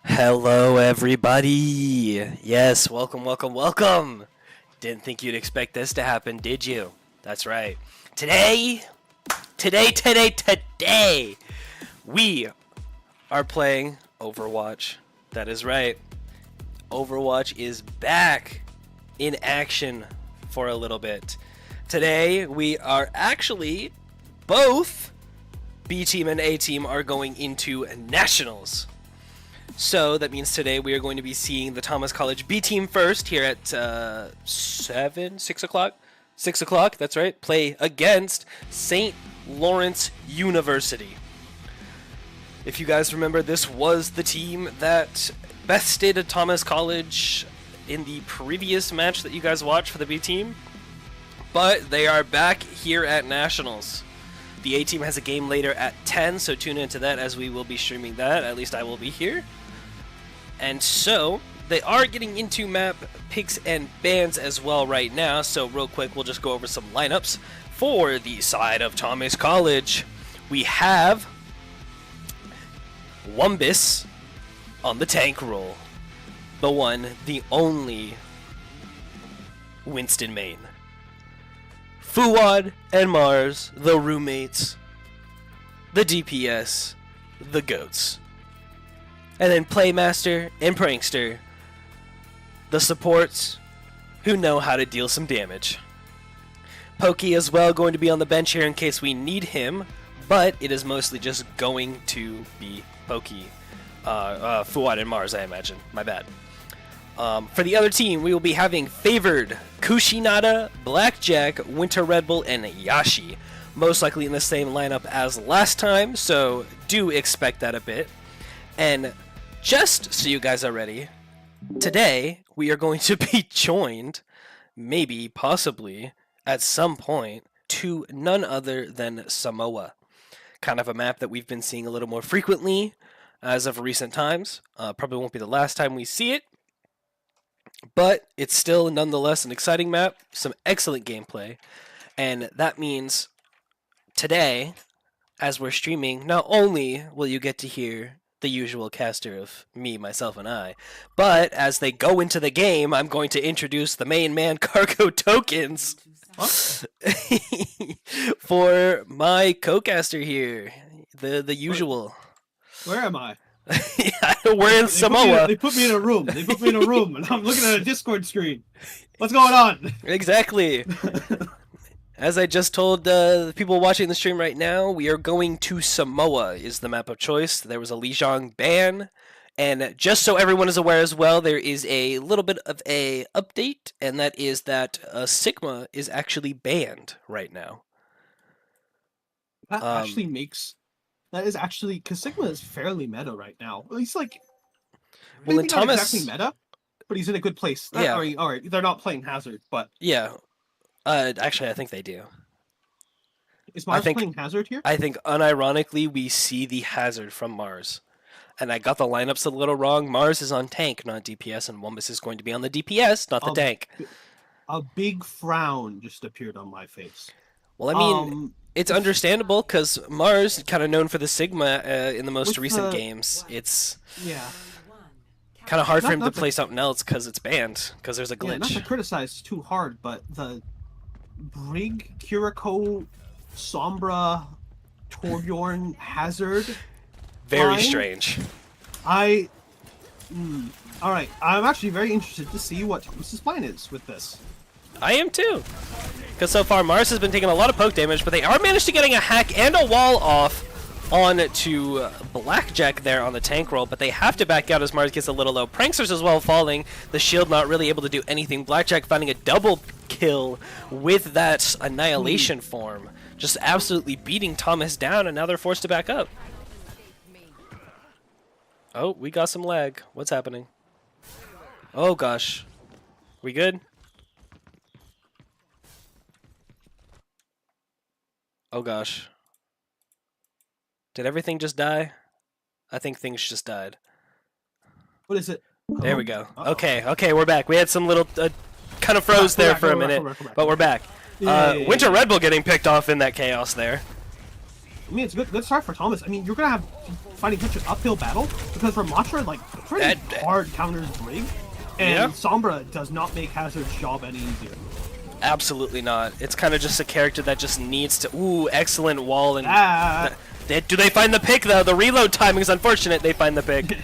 Hello, everybody. Yes, welcome, welcome, welcome. Didn't think you'd expect this to happen, did you? That's right. Today, we are playing Overwatch. That is right. Overwatch is back in action for a little bit. Today, we are actually both B team and A team are going into nationals. So that means today we are going to be seeing the Thomas College B team first here at 6 o'clock. 6 o'clock, that's right. Play against St. Lawrence University. If you guys remember, this was the team that bested Thomas College in the previous match that you guys watched for the B team. But they are back here at Nationals. The A team has a game later at 10, so tune into that as we will be streaming that. At least I will be here. And so, they are getting into map picks and bans as well right now, so real quick we'll just go over some lineups. For the side of Thomas College, we have Wumbus on the tank role. The one, the only Winston main. Fuad and Mars, the roommates, the DPS, the goats. And then Playmaster and Prankster, the supports who know how to deal some damage. Pokey as well going to be on the bench here in case we need him, but it is mostly just going to be Pokey. Fuad and Mars, I imagine. My bad. For the other team, we will be having Favored, Kushinada, Blackjack, Winter Red Bull, and Yashi. Most likely in the same lineup as last time, so do expect that a bit. And just so you guys are ready, today we are going to be joined, maybe, possibly, at some point, to none other than Samoa. Kind of a map that we've been seeing a little more frequently as of recent times. Probably won't be the last time we see it, but it's still nonetheless an exciting map, some excellent gameplay, and that means today, as we're streaming, not only will you get to hear the usual caster of me, myself, and I, but as they go into the game, I'm going to introduce the main man Cargo Tokens for my co-caster here, the usual. Where am I? We're in Samoa. They put me in a room. They put me in a room, and I'm looking at a Discord screen. What's going on? Exactly. As I just told the people watching the stream right now, we are going to Samoa is the map of choice. There was a Lijiang ban, and just so everyone is aware as well, there is a little bit of a update, and that is that Sigma is actually banned right now. That actually makes... That is actually... Because Sigma is fairly meta right now. He's like... Well, in Thomas... Not exactly meta, but he's in a good place. Yeah. Alright, they're not playing Hazard, but... Yeah. Actually, I think they do. Is Mars playing Hazard here? I think, unironically, we see the Hazard from Mars. And I got the lineups a little wrong. Mars is on tank, not DPS, and Wumbus is going to be on the DPS, not the tank. A big frown just appeared on my face. Well, I mean, it's understandable, because Mars, kind of known for the Sigma in the most recent games, it's kind of hard for him to play something else because it's banned, because there's a glitch. Yeah, not to criticize too hard, but the Brig, Kiriko, Sombra, Torbjorn, Hazard. Very strange. Alright, I'm actually very interested to see what Thomas's plan is with this. I am too. Because so far Mars has been taking a lot of poke damage, but they are managed to getting a hack and a wall off on to Blackjack there on the tank roll, but they have to back out as Mars gets a little low. Pranksters as well falling, the shield not really able to do anything. Blackjack finding a double kill with that annihilation form, just absolutely beating Thomas down, and now they're forced to back up. Oh, we got some lag. What's happening? Oh gosh. We good? Oh gosh. Did everything just die? I think things just died. What is it? There we go. Okay, we're back. We had some little kind of froze there for a minute, but we're back. Winter Red Bull getting picked off in that chaos there. I mean, it's a good start for Thomas. I mean, you're gonna have fighting such an uphill battle because Ramatra like pretty hard counters Brig, and Sombra does not make Hazard's job any easier. Absolutely not. It's kind of just a character that just needs to. Ooh, excellent wall. And do they find the pick though? The reload timing is unfortunate. They find the pick.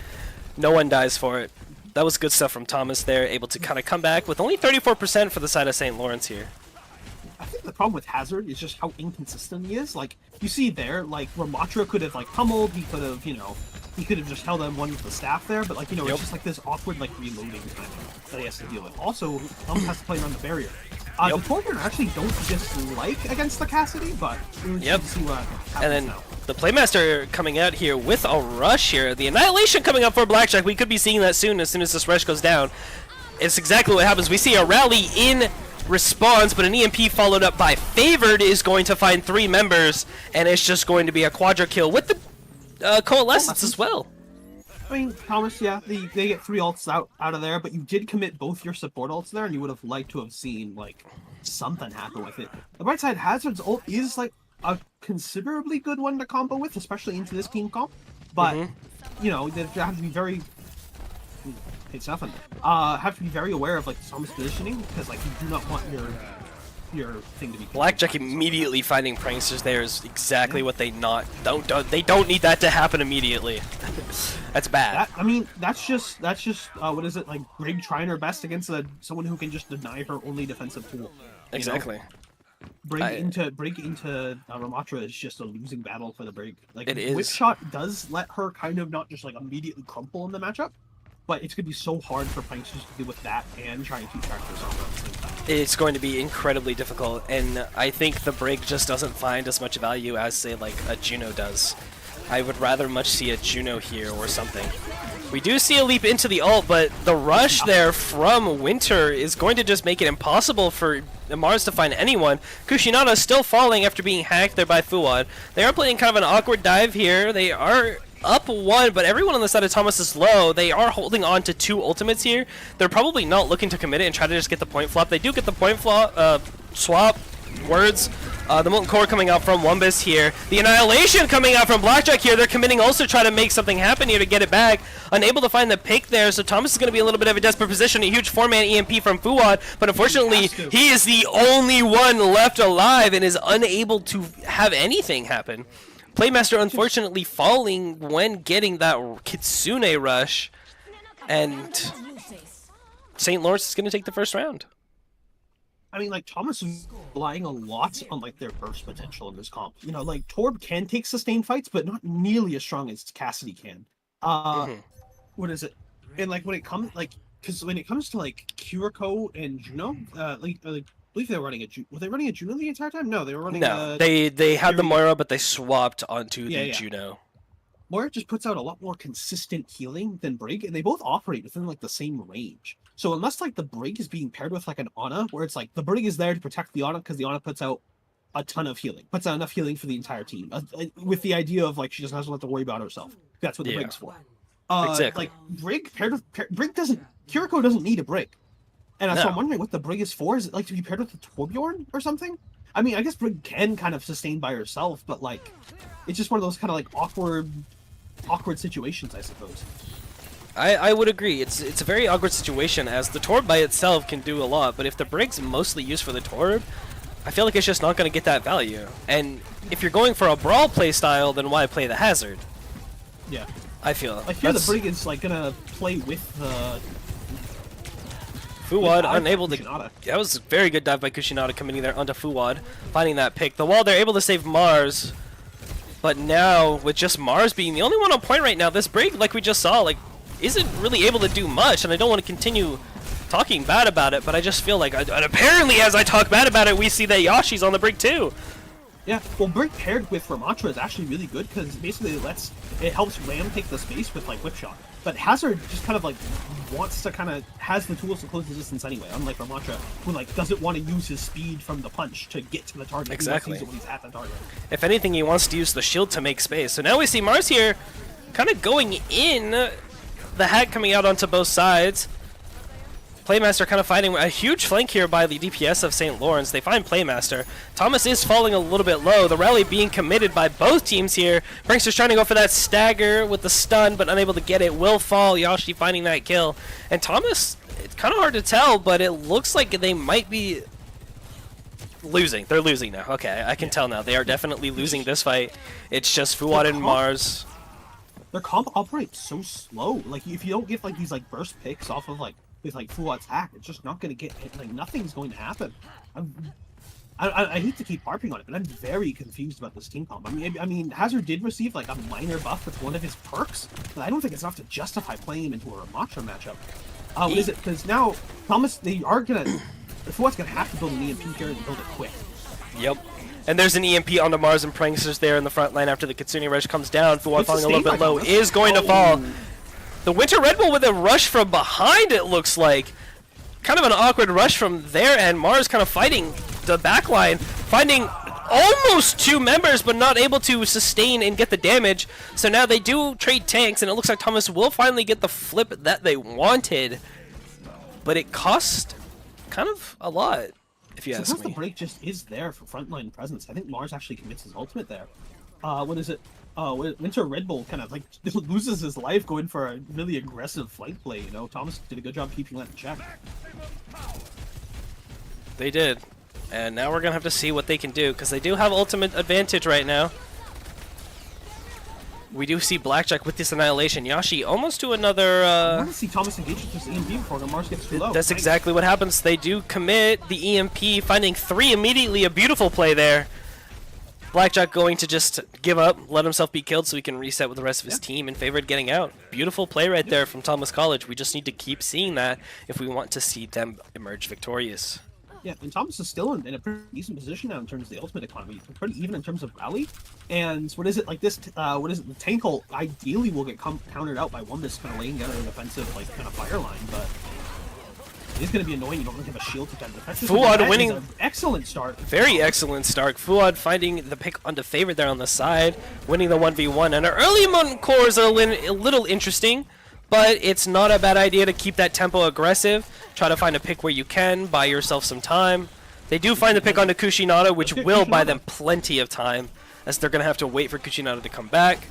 No one dies for it. That was good stuff from Thomas there, able to kind of come back with only 34% for the side of St. Lawrence here. I think the problem with Hazard is just how inconsistent he is. Like, you see there, like, Ramatra could have, like, pummeled, he could have, you know, he could have just held on one with the staff there, but, like, you know, it's just, like, this awkward, like, reloading time that he has to deal with. Also, has to play around the barrier. The Torbjorn actually don't dislike against the Cassidy, but we'll see what happens and then now. The Playmaster coming out here with a rush here. The Annihilation coming up for Blackjack. We could be seeing that as soon as this rush goes down. It's exactly what happens. We see a rally in response, but an EMP followed up by Favored is going to find 3 members, and it's just going to be a quadra kill with the Coalescence as well. I mean, Thomas, yeah, they get 3 ults out of there, but you did commit both your support ults there, and you would have liked to have seen, like, something happen with it. The bright side, Hazard's ult is, like, a considerably good one to combo with, especially into this team comp, but, you know, they have to be very... It's nothing. Have to be very aware of, like, Thomas positioning, because, like, you do not want your thing to be... Blackjack immediately finding pranksters there is exactly what they they don't need that to happen immediately. That's bad. I mean, that's just what is it, like, Brig trying her best against someone who can just deny her only defensive tool. Exactly. Brig into Ramatra is just a losing battle for the Brig. Like, it is. Whip Shot does let her kind of not just, like, immediately crumple in the matchup, but it's going to be so hard for pranksters to deal with that and try and keep track of her at the same time. It's going to be incredibly difficult, and I think the Brig just doesn't find as much value as, say, like a Juno does. I would rather much see a Juno here or something. We do see a leap into the ult, but the rush there from Winter is going to just make it impossible for Mars to find anyone. Kushinada still falling after being hacked there by Fuad. They are playing kind of an awkward dive here. They are up 1, but everyone on the side of Thomas is low. They are holding on to 2 ultimates here. They're probably not looking to commit it and try to just get the point flop. They do get the point flop, swap, words. The Molten Core coming out from Wumbus here. The Annihilation coming out from Blackjack here. They're committing also try to make something happen here to get it back. Unable to find the pick there, so Thomas is going to be a little bit of a desperate position. A huge 4-man EMP from Fuad, but unfortunately, he is the only one left alive and is unable to have anything happen. Playmaster unfortunately falling when getting that Kitsune rush, and St. Lawrence is going to take the first round. I mean, like, Thomas is relying a lot on, like, their burst potential in this comp. You know, like, Torb can take sustained fights, but not nearly as strong as Cassidy can. What is it? And, like, when it comes, like, because when it comes to, like, Kiriko and Juno, I believe they were running were they running a Juno the entire time? No, they were running they had the Moira, but they swapped onto the Juno. Moira just puts out a lot more consistent healing than Brig, and they both operate within, like, the same range. So unless, like, the Brig is being paired with, like, an Ana, where it's like the Brig is there to protect the Ana because the Ana puts out a ton of healing, puts out enough healing for the entire team, with the idea of, like, she doesn't have to worry about herself. That's what the Brig's for. Exactly. Like, Brig paired with Kiriko doesn't need a Brig, and so I'm wondering what the Brig is for. Is it, like, to be paired with the Torbjorn or something? I mean, I guess Brig can kind of sustain by herself, but, like, it's just one of those kind of, like, awkward situations, I suppose. I would agree. It's a very awkward situation, as the Torb by itself can do a lot, but if the Brig's mostly used for the Torb, I feel like it's just not going to get that value. And if you're going for a brawl playstyle, then why play the Hazard? Yeah. I feel. I fear the Brig is, like, going to play with the... Fuad unable to... That was a very good dive by Kushinada coming in there onto Fuad, finding that pick. The wall, they're able to save Mars, but now, with just Mars being the only one on point right now, this Brig, like we just saw, like, isn't really able to do much, and I don't want to continue talking bad about it, but I just feel like, and apparently as I talk bad about it, we see that Yashi's on the Brig too. Yeah, well, Brig paired with Ramatra is actually really good, because basically it helps Ram take the space with, like, Whip Shot. But Hazard just kind of, like, has the tools to close the distance anyway, unlike Ramatra, who, like, doesn't want to use his speed from the punch to get to the target. Exactly. He when he's at the target. If anything, he wants to use the shield to make space. So now we see Mars here kind of going in, the hack coming out onto both sides. Playmaster kind of fighting a huge flank here by the DPS of St. Lawrence. They find Playmaster. Thomas is falling a little bit low. The rally being committed by both teams here. Prankster's trying to go for that stagger with the stun, but unable to get it. Will fall. Yashi finding that kill. And Thomas, it's kind of hard to tell, but it looks like they might be losing. They're losing now. Okay, I can tell now. They are definitely losing this fight. It's just Fuad and Mars. Their comp operates so slow. Like, if you don't get like these like burst picks off of like with like Fuad's hack, it's just not gonna get like nothing's going to happen. I hate to keep harping on it, but I'm very confused about this team comp. I mean, Hazard did receive like a minor buff with one of his perks, but I don't think it's enough to justify playing him into a Ramatra matchup. What is it? Because now Thomas, they are gonna. Fuad's gonna have to build an EMP here and build it quick. Yep. And there's an EMP onto Mars and Pranksters there in the front line after the Kitsune Rush comes down. Fuad falling a little bit low is going to fall. The Winter Red Bull with a rush from behind, it looks like. Kind of an awkward rush from there, and Mars kind of fighting the backline, finding almost 2 members, but not able to sustain and get the damage. So now they do trade tanks, and it looks like Thomas will finally get the flip that they wanted. But it cost kind of a lot, if you ask me. Sometimes the break just is there for frontline presence. I think Mars actually commits his ultimate there. What is it? Winter Red Bull kind of like loses his life going for a really aggressive flank play. You know, Thomas did a good job keeping that in check. They did. And now we're going to have to see what they can do, because they do have ultimate advantage right now. We do see Blackjack with this Annihilation. Yashi almost to another... I want to see Thomas engage with this EMP before Mars gets too low. That's exactly what happens. They do commit the EMP, finding 3 immediately. A beautiful play there. Blackjack going to just give up, let himself be killed so he can reset with the rest of his team in favor of getting out. Beautiful play right there from Thomas College. We just need to keep seeing that if we want to see them emerge victorious. Yeah, and Thomas is still in a pretty decent position now in terms of the ultimate economy. Pretty even in terms of rally. And what is it, like this, what is it, the tank ult ideally will get countered out by one that's kind of laying down an offensive, like, kind of fire line, but it's going to be annoying. You don't really have a shield to defend the Fuad winning. An excellent start. Very excellent start. Fuad finding the pick onto favorite there on the side, winning the 1v1. And our early Mountain core is a little interesting, but it's not a bad idea to keep that tempo aggressive. Try to find a pick where you can, buy yourself some time. They do find the pick onto Kushinada, which will buy them plenty of time, as they're going to have to wait for Kushinada to come back.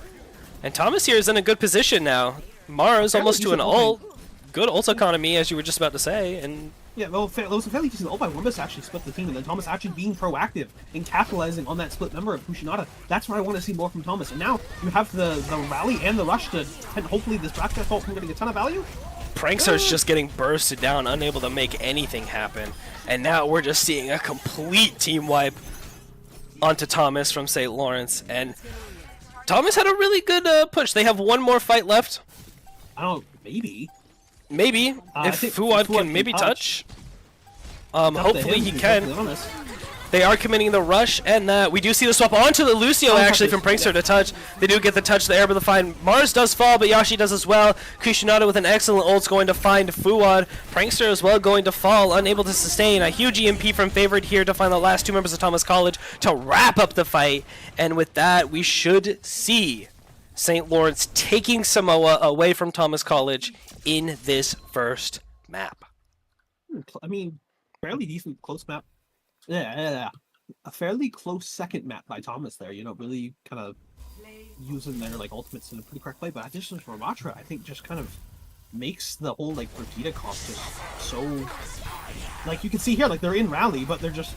And Thomas here is in a good position now. Mara's almost to an ult. Good ult economy, as you were just about to say. And yeah, well, it was a fairly decent ult by Wumbus actually split the team, and then Thomas actually being proactive and capitalizing on that split member of Kushinada. That's what I want to see more from Thomas. And now you have the rally and the rush to, and hopefully this Blackjack ult from getting a ton of value. Prankstar's just getting bursted down, unable to make anything happen. And now we're just seeing a complete team wipe onto Thomas from St. Lawrence. And Thomas had a really good push. They have one more fight left. I don't, maybe. Maybe, if Fuad can maybe touch. Hopefully he can. They are committing the rush, and we do see the swap onto the Lucio actually from Prankster to touch. They do get the touch there, but the find Mars does fall, but Yashi does as well. Kushinada with an excellent ult's going to find Fuad. Prankster as well going to fall, unable to sustain. A huge EMP from Favorite here to find the last 2 members of Thomas College to wrap up the fight. And with that, we should see St. Lawrence taking Samoa away from Thomas College in this first map. I mean, fairly decent close map. Yeah. A fairly close second map by Thomas there, you know, really kind of using their like ultimates in a pretty correct way. But additionally for Ramatra, I think just kind of makes the whole like Perdita comp just so, like you can see here, like they're in rally, but they're just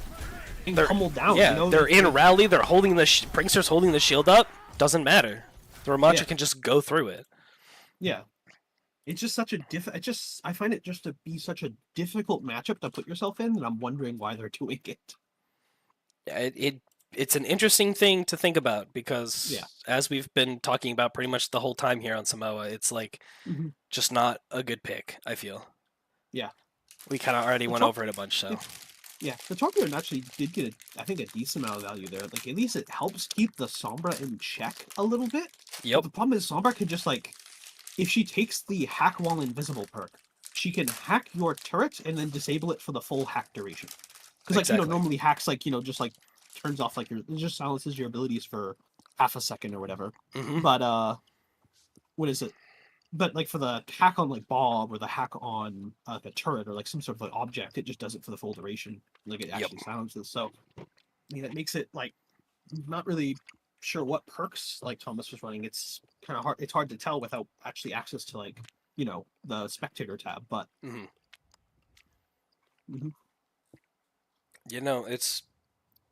being pummeled down. Yeah, you know? They're in rally. They're holding the Prankster's holding the shield up. Doesn't matter. The Ramatra can just go through it. Yeah. It's just such a I find it just to be such a difficult matchup to put yourself in, and I'm wondering why they're doing it. It's an interesting thing to think about, because as we've been talking about pretty much the whole time here on Samoa, it's like just not a good pick, I feel. Yeah. We kind of already went over it a bunch, so. Yeah, the Targaryen actually did get, I think, a decent amount of value there. Like, at least it helps keep the Sombra in check a little bit. Yep. But the problem is Sombra can just, like, if she takes the hack while invisible perk, she can hack your turret and then disable it for the full hack duration. Because, like, you know, normally hacks, like, you know, just, like, turns off, like, it just silences your abilities for half a second or whatever. But, what is it? but like for the hack on like Bob or the hack on the turret or like some sort of like object, it just does it for the full duration. Like it Yep. actually silences. So I mean, that makes it like not really sure what perks like Thomas was running. It's kind of hard. It's hard to tell without actually access to like the spectator tab. But Hmm. mhm, It's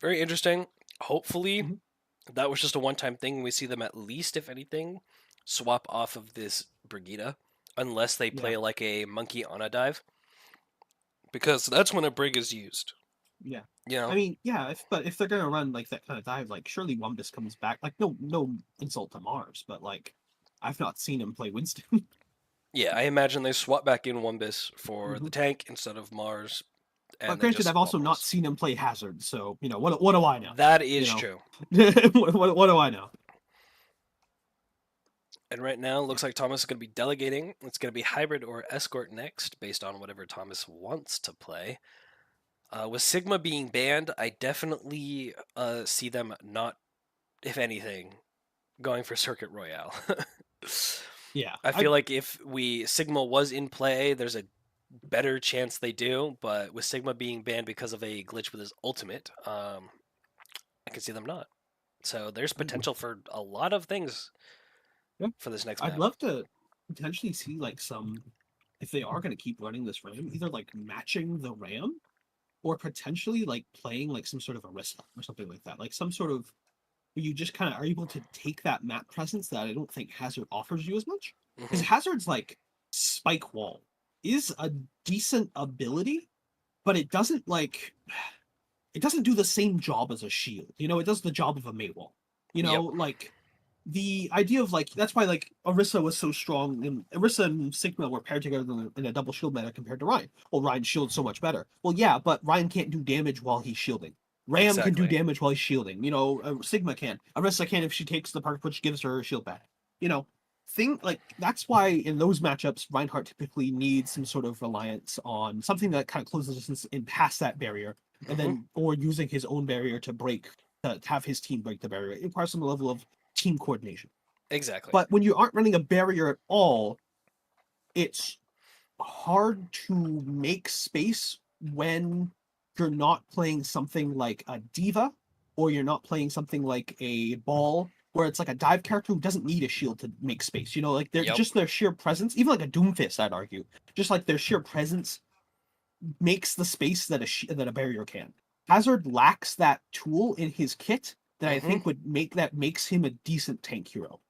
very interesting. Hopefully, mhm, that was just a one-time thing. We see them at least, if anything, swap off of this Brigida, unless they yeah, play like a monkey on a dive, because that's when a brig is used. yeah. You I know? mean, yeah. If they're gonna run like that kind of dive, like surely Wumbus comes back. Like no insult to Mars, but like I've not seen him play Winston. Yeah, I imagine they swap back in Wumbus for the Mhm. tank instead of Mars, But and they granted, just I've swap also not roles. seen him play Hazard, so what do I know? That You is know, true. what do I know? And right now, it Yeah, looks like Thomas is going to be delegating. It's going to be hybrid or escort next, based on whatever Thomas wants to play. With Sigma being banned, I definitely see them not, if anything, going for Circuit Royale. yeah. I feel like if Sigma was in play, there's a better chance they do. But with Sigma being banned because of a glitch with his ultimate, I can see them not. So there's potential for a lot of things Yeah. for this next I'd map. love to potentially see like some if they are going to keep running this RAM, either like matching the RAM or potentially like playing like some sort of Arista or something like that. Like some sort of where you just kind of are able to take that map presence that I don't think Hazard offers you as much. Because Hmm. Hazard's like spike wall is a decent ability, but it doesn't do the same job as a shield. It does the job of a Maywall. Yep. Like the idea of like that's why like Orisa was so strong and Orisa and Sigma were paired together in a double shield meta compared to Ryan. Well, Ryan shields so much better. Well, yeah, but Ryan can't do damage while he's shielding. Ram can do Exactly. damage while he's shielding. Sigma can. Orisa can if she takes the perk which gives her shield back. You know, thing like that's why in those matchups Reinhardt typically needs some sort of reliance on something that kind of closes the distance and past that barrier, and Hmm. then or using his own barrier to have his team break the barrier. It requires some level of team coordination. Exactly. But when you aren't running a barrier at all, it's hard to make space when you're not playing something like a diva or you're not playing something like a ball where it's like a dive character who doesn't need a shield to make space. Like they're Yep. just their sheer presence, even like a Doomfist, I'd argue, just like their sheer presence makes the space that a barrier can. Hazard lacks that tool in his kit that I Hmm. think makes him a decent tank hero.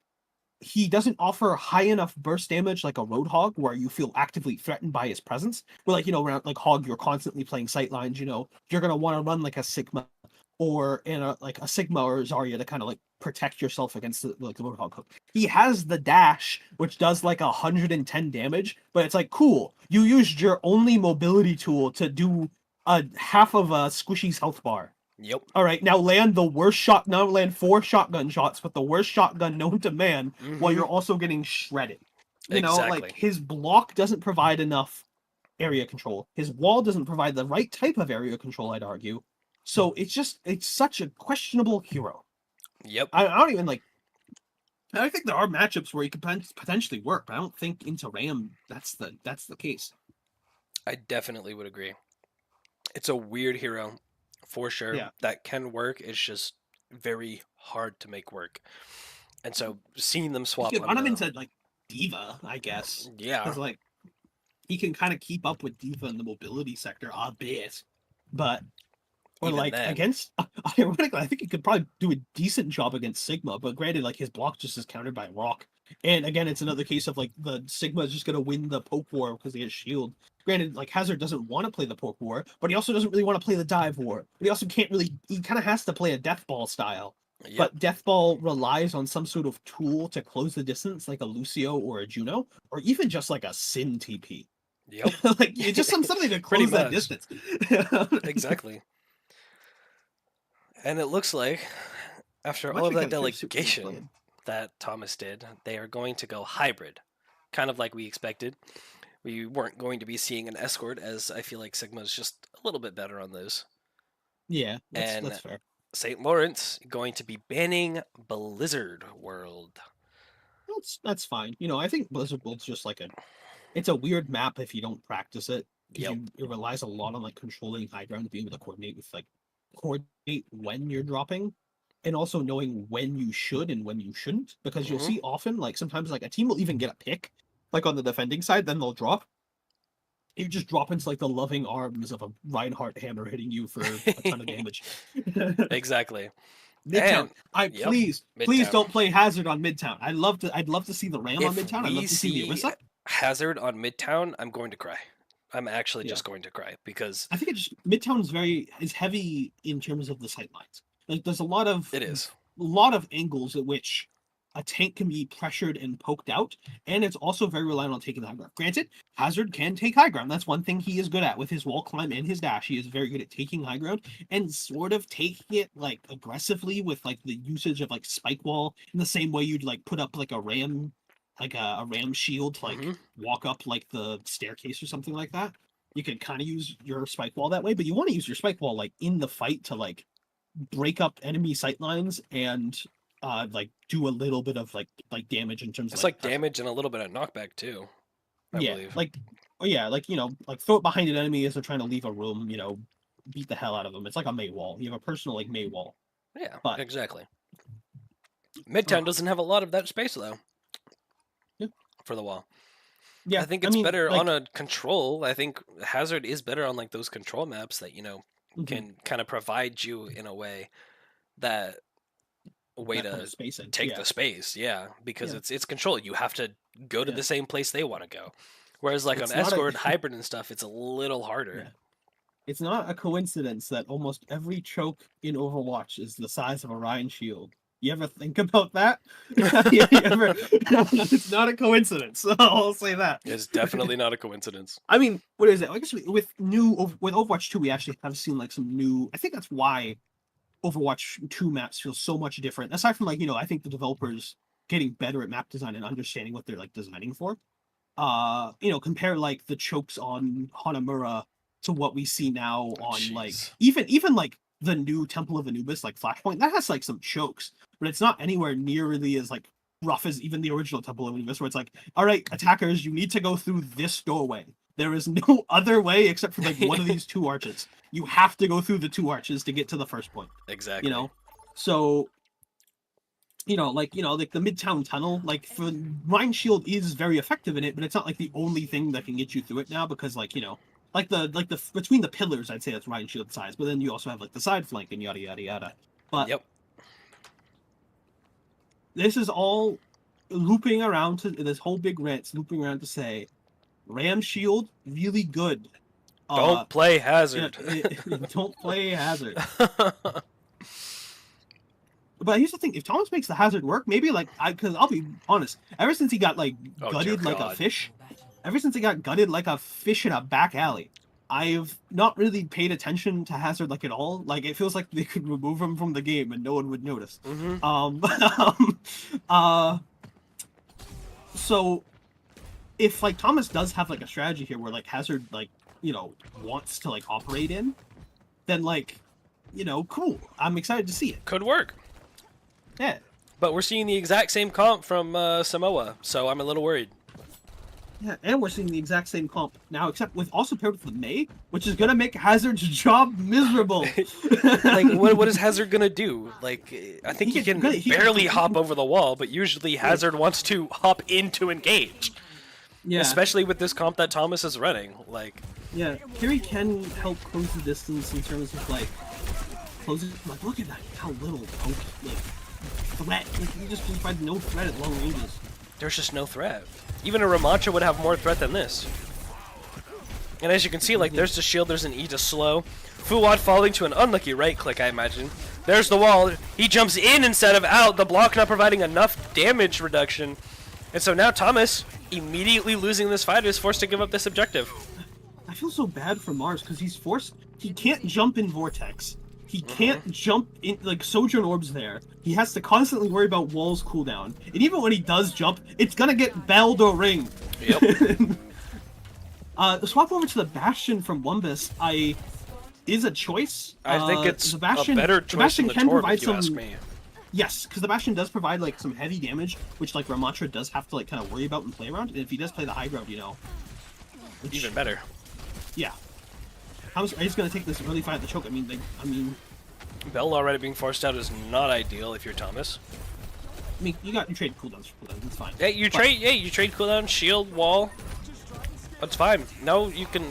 He doesn't offer high enough burst damage like a Roadhog, where you feel actively threatened by his presence. Where around like Hog, you're constantly playing sightlines. You're gonna want to run like a Sigma or in a Sigma or Zarya to kind of like protect yourself against the Roadhog hook. He has the dash, which does like 110 damage, but it's like cool. You used your only mobility tool to do a half of a Squishy's health bar. Yep. All right, now land the worst shot. Now land 4 shotgun shots with the worst shotgun known to man, while Hmm. you're also getting shredded. Like Exactly. his block doesn't provide enough area control. His wall doesn't provide the right type of area control, I'd argue. So it's such a questionable hero. Yep. I don't even like. I think there are matchups where he could potentially work, but I don't think into Ram that's the case. I definitely would agree. It's a weird hero, for sure, Yeah, that can work. It's just very hard to make work. And so seeing them you swap could on run him the into like Diva, I guess, yeah, because like he can kind of keep up with Diva in the mobility sector a bit, but or even like then, against ironically, I think he could probably do a decent job against Sigma, but granted, like his block just is countered by Rock. And again, it's another case of like the Sigma is just gonna win the poke war because he has shield. Granted, like Hazard doesn't want to play the poke war, but he also doesn't really want to play the dive war. But he also can't really he kind of has to play a death ball style. yep, But Death Ball relies on some sort of tool to close the distance, like a Lucio or a Juno, or even just like a Sin TP. yep, Like just something to pretty close that much, distance. exactly. And it looks like after I'm all of actually that kind of curious to see what he's delegation playing. that Thomas did, they are going to go hybrid, kind of like we expected. We weren't going to be seeing an escort, as I feel like Sigma's just a little bit better on those. Yeah, that's And fair. St. Lawrence going to be banning Blizzard World. That's fine. You know, I think Blizzard World's just like it's a weird map if you don't practice it. Yep. It relies a lot on like controlling high ground, being able to coordinate when you're dropping, and also knowing when you should and when you shouldn't. Because you'll see often, like sometimes, like a team will even get a pick, like on the defending side, then they'll drop. You just drop into like the loving arms of a Reinhardt hammer hitting you for a ton of damage. Exactly. Midtown. Please Midtown. don't play Hazard on Midtown. I'd love to see the Ram on Midtown. I'd love to see the Orisa. Hazard on Midtown, I'm going to cry. I'm actually just going to cry because I think Midtown is heavy in terms of the sightlines. Like there's a lot of angles at which a tank can be pressured and poked out, and it's also very reliant on taking the high ground. Granted, Hazard can take high ground. That's one thing he is good at with his wall climb and his dash. He is very good at taking high ground and sort of taking it like aggressively with like the usage of like spike wall in the same way you'd like put up like a ram shield to like walk up like the staircase or something like that. You can kind of use your spike wall that way, but you want to use your spike wall like in the fight to like break up enemy sightlines and like do a little bit of like damage in terms of like damage and a little bit of knockback too. I believe. Like you know, like throw it behind an enemy as they're trying to leave a room, you know, beat the hell out of them. It's like a Mei wall. You have a personal like Mei wall. Yeah, exactly. Midtown doesn't have a lot of that space though. Yeah. For the wall. Yeah, I think it's better on a control. I think Hazard is better on like those control maps that, you know, can kind of provide you in a way to take the space, because it's control. You have to go to the same place they want to go. Whereas like on Escort, Hybrid and stuff, it's a little harder. Yeah. It's not a coincidence that almost every choke in Overwatch is the size of a Ryan shield. You ever think about that? It's not a coincidence. I'll say that. It's definitely not a coincidence. I mean, what is it? I guess with Overwatch 2, we actually have seen like some new. I think that's why Overwatch 2 maps feel so much different. Aside from like, you know, I think the developers getting better at map design and understanding what they're like designing for. You know, compare like the chokes on Hanamura to what we see now on like even like the new Temple of Anubis, like Flashpoint, that has like some chokes, but it's not anywhere nearly as like rough as even the original Temple of Anubis, where it's like, all right, attackers, you need to go through this doorway. There is no other way except for like one of these two arches. You have to go through the two arches to get to the first point. Exactly. You know, so you know, like the Midtown Tunnel, like for Rhine Shield is very effective in it, but it's not like the only thing that can get you through it now because like, you know, like the between the pillars, I'd say that's Rhine Shield size, but then you also have like the side flank and yada yada yada. But this is all looping around to this whole big rant's looping around to say Ram Shield really good. Don't play Hazard. Don't play Hazard. But here's the thing: if Thomas makes the Hazard work, maybe like because I'll be honest, ever since he got like gutted like a fish, in a back alley, I've not really paid attention to Hazard like at all. Like it feels like they could remove him from the game and no one would notice. So if like Thomas does have like a strategy here where like Hazard like, you know, wants to like operate in, then like, you know, cool. I'm excited to see it. Could work. Yeah. But we're seeing the exact same comp from Samoa, so I'm a little worried. Yeah, and we're seeing the exact same comp now, except with also paired with the Mei, which is gonna make Hazard's job miserable. Like, what is Hazard gonna do? Like, I think he can barely hop over the wall, but usually Hazard wants to hop in to engage. Yeah. Especially with this comp that Thomas is running, like. Yeah, Kiri can help close the distance in terms of like closing. Like, look at that, how little threat. Like, you just provide no threat at long ranges. There's just no threat. Even a Ramattra would have more threat than this. And as you can see, like, there's the shield, there's an E to slow. Fuwad falling to an unlucky right click, I imagine. There's the wall. He jumps in instead of out. The block not providing enough damage reduction. And so now Thomas, immediately losing this fight, is forced to give up this objective. I feel so bad for Mars because he can't jump in Vortex. He can't jump in, like, Sojourn Orb's there. He has to constantly worry about walls cooldown. And even when he does jump, it's gonna get belled or ring. Yep. Swap over to the Bastion from Wumbus, is a choice. I think it's a better choice than the Torb, if you ask me. Yes, because the Bastion does provide like some heavy damage, which like Ramattra does have to like kind of worry about and play around. And if he does play the high ground, you know, Even better. Yeah. He's going to take this early fight at the choke. I mean, Bell already being forced out is not ideal if you're Thomas. you trade cooldowns for cooldowns. It's fine. Yeah, you trade cooldown, shield, wall. That's fine. No, you can